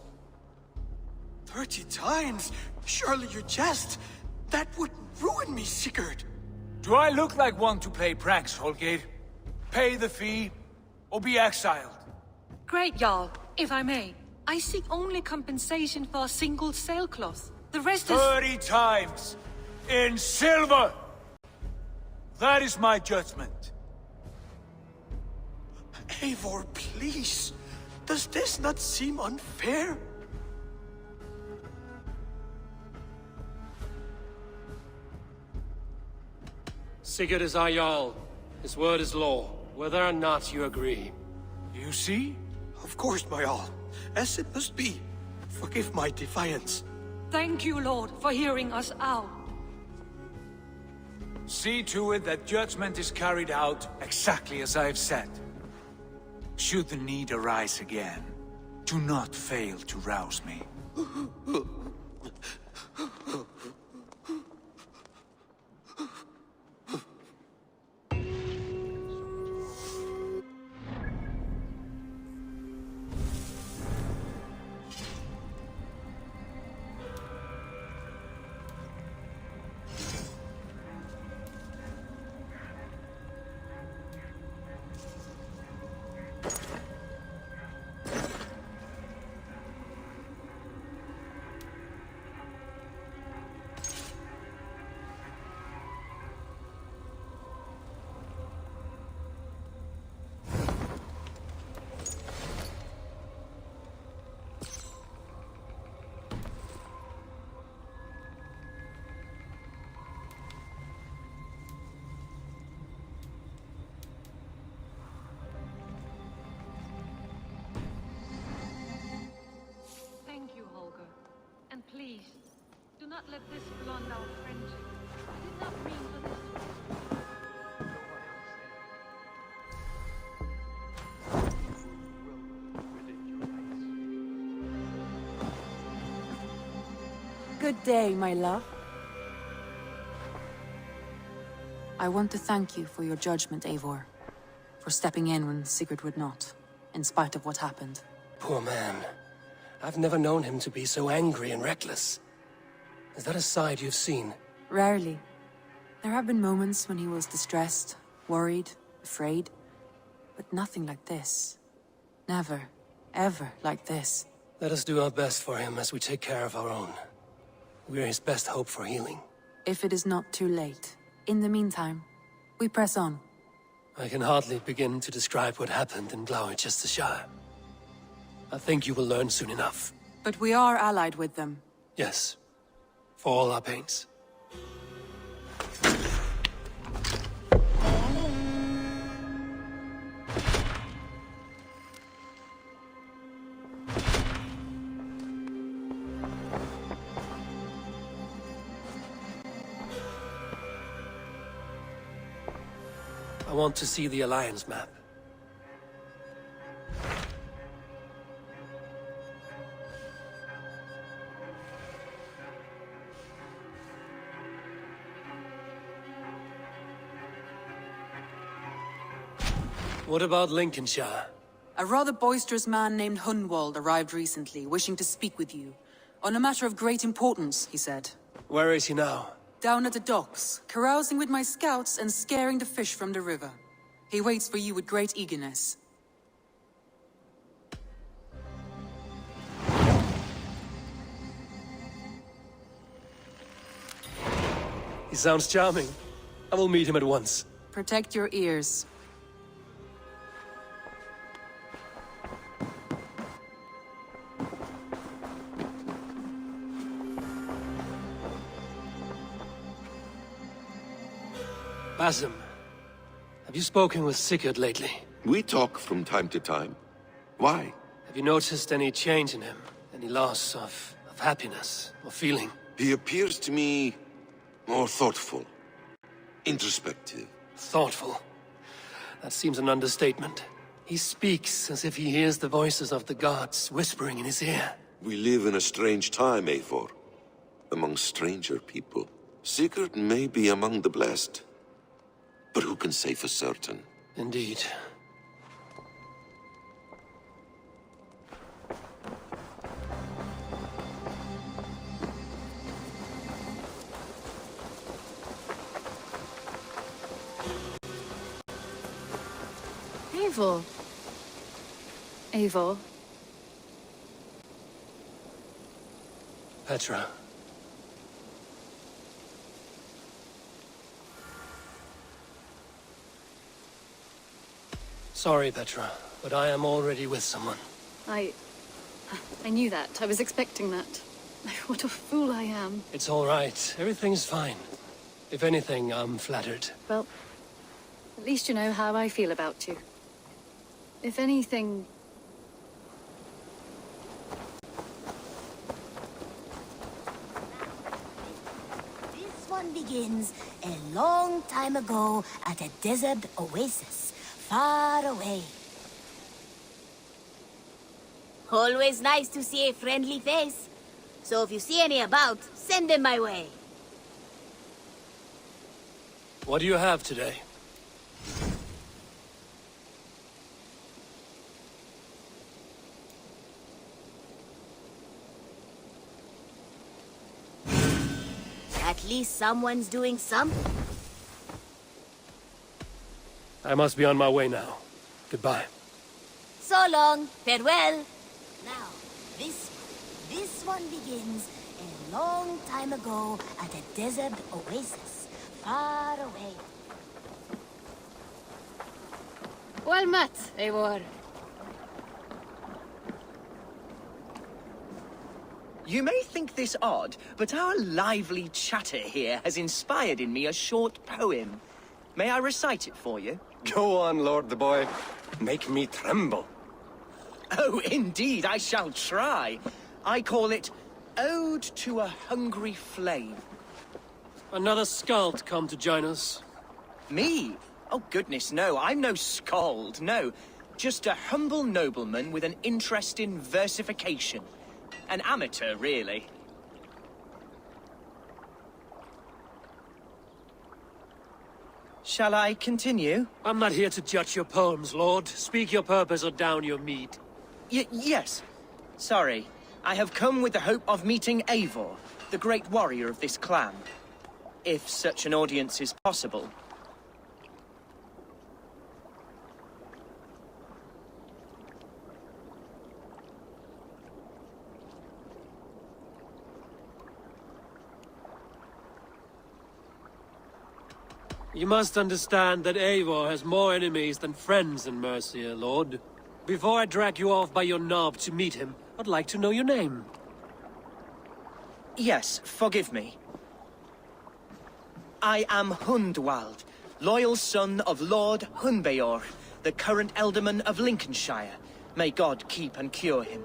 D: 30 times? Surely you jest. That would ruin me, Sigurd.
G: Do I look like one to play pranks, Holgate? Pay the fee, or be exiled?
T: Great, Jarl. If I may, I seek only compensation for a single sailcloth. The rest is...
G: 30 times! In silver! That is my judgment.
D: Eivor, please. Does this not seem unfair?
A: Sigurd is our Jarl. His word is law, whether or not you agree.
G: You see?
D: Of course, my Jarl. As it must be. Forgive my defiance.
T: Thank you, Lord, for hearing us out.
G: See to it that judgment is carried out exactly as I have said. Should the need arise again, do not fail to rouse me.
T: Thank you, Holger. And please, do not let this blunt our friendship. I did not mean for this to...
S: Good day, my love. I want to thank you for your judgment, Eivor. For stepping in when Sigurd would not, in spite of what happened.
A: Poor man. I've never known him to be so angry and reckless. Is that a side you've seen?
S: Rarely. There have been moments when he was distressed, worried, afraid. But nothing like this. Never, ever like this.
A: Let us do our best for him as we take care of our own. We're his best hope for healing.
S: If it is not too late. In the meantime, we press on.
A: I can hardly begin to describe what happened in Gloucestershire. I think you will learn soon enough.
S: But we are allied with them.
A: Yes. For all our pains. I want to see the Alliance map. What about Lincolnshire?
S: A rather boisterous man named Hunwald arrived recently, wishing to speak with you. On a matter of great importance, he said.
A: Where is he now?
S: Down at the docks, carousing with my scouts and scaring the fish from the river. He waits for you with great eagerness.
A: He sounds charming. I will meet him at once.
S: Protect your ears.
A: Basim, have you spoken with Sigurd lately?
U: We talk from time to time. Why?
A: Have you noticed any change in him? Any loss of happiness or feeling?
U: He appears to me more thoughtful, introspective.
A: Thoughtful? That seems an understatement. He speaks as if he hears the voices of the gods whispering in his ear.
U: We live in a strange time, Eivor. Among stranger people. Sigurd may be among the blessed. But who can say for certain?
A: Indeed.
B: Eivor. Eivor.
A: Petra. Sorry, Petra, but I am already with someone.
B: I knew that. I was expecting that. What a fool I am.
A: It's all right. Everything's fine. If anything, I'm flattered.
B: Well, at least you know how I feel about you. If anything...
F: This one begins a long time ago at a desert oasis, far away. Always nice to see a friendly face. So if you see any about, send them my way.
A: What do you have today?
F: At least someone's doing something.
A: I must be on my way now. Goodbye.
F: So long. Farewell. Now, this one begins a long time ago at a desert oasis, far away.
B: Well met, Eivor.
V: You may think this odd, but our lively chatter here has inspired in me a short poem. May I recite it for you?
W: Go on, Lord the Boy. Make me tremble.
V: Oh, indeed, I shall try. I call it Ode to a Hungry Flame.
A: Another skald come to join us.
V: Me? Oh, goodness, no. I'm no skald, no. Just a humble nobleman with an interest in versification. An amateur, really. Shall I continue?
A: I'm not here to judge your poems, Lord. Speak your purpose or down your mead.
V: Yes. Sorry. I have come with the hope of meeting Eivor, the great warrior of this clan. If such an audience is possible.
A: You must understand that Eivor has more enemies than friends in Mercia, Lord. Before I drag you off by your knob to meet him, I'd like to know your name.
V: Yes, forgive me. I am Hundwald, loyal son of Lord Hunbeor, the current Elderman of Lincolnshire. May God keep and cure him.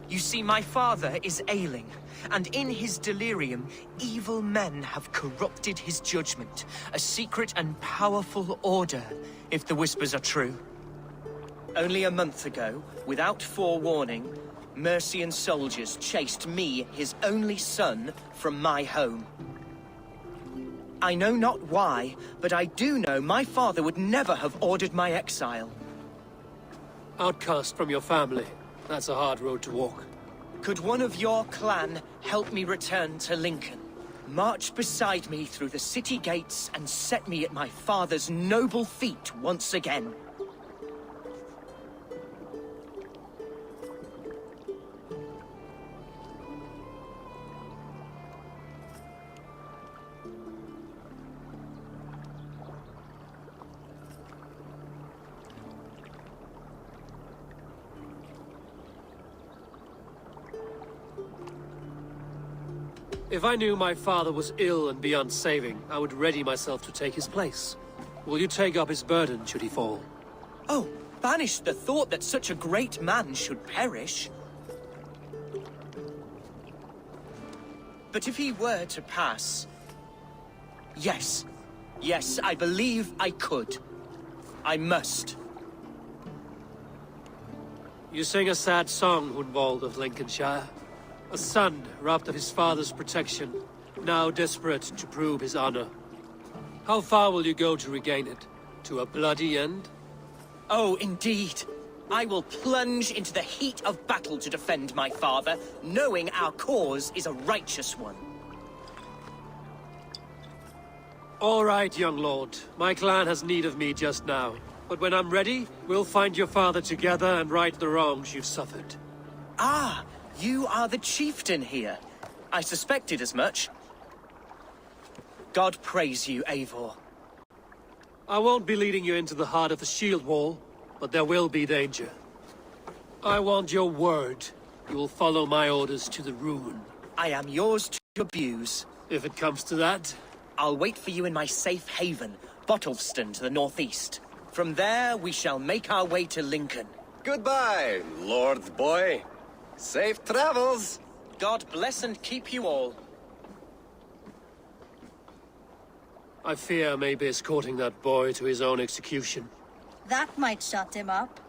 V: You see, my father is ailing, and in his delirium, evil men have corrupted his judgment. A secret and powerful order, if the whispers are true. Only a month ago, without forewarning, Mercian soldiers chased me, his only son, from my home. I know not why, but I do know my father would never have ordered my exile.
A: Outcast from your family. That's a hard road to walk.
V: Could one of your clan help me return to Lincoln? March beside me through the city gates and set me at my father's noble feet once again.
A: If I knew my father was ill and beyond saving, I would ready myself to take his place. Will you take up his burden should he fall?
V: Oh, banish the thought that such a great man should perish. But if he were to pass... Yes, I believe I could. I must.
A: You sing a sad song, Hundwald of Lincolnshire. A son robbed of his father's protection, now desperate to prove his honor. How far will you go to regain it? To a bloody end?
V: Oh, indeed. I will plunge into the heat of battle to defend my father, knowing our cause is a righteous one.
A: All right, young lord. My clan has need of me just now. But when I'm ready, we'll find your father together and right the wrongs you've suffered.
V: Ah, you are the chieftain here. I suspected as much. God praise you, Eivor.
A: I won't be leading you into the heart of the shield wall, but there will be danger. I want your word. You will follow my orders to the ruin.
V: I am yours to abuse.
A: If it comes to that.
V: I'll wait for you in my safe haven, Bottleston to the northeast. From there, we shall make our way to Lincoln.
W: Goodbye, Lord Boy. Safe travels.
V: God bless and keep you all.
A: I fear I may be escorting that boy to his own execution.
F: That might shut him up.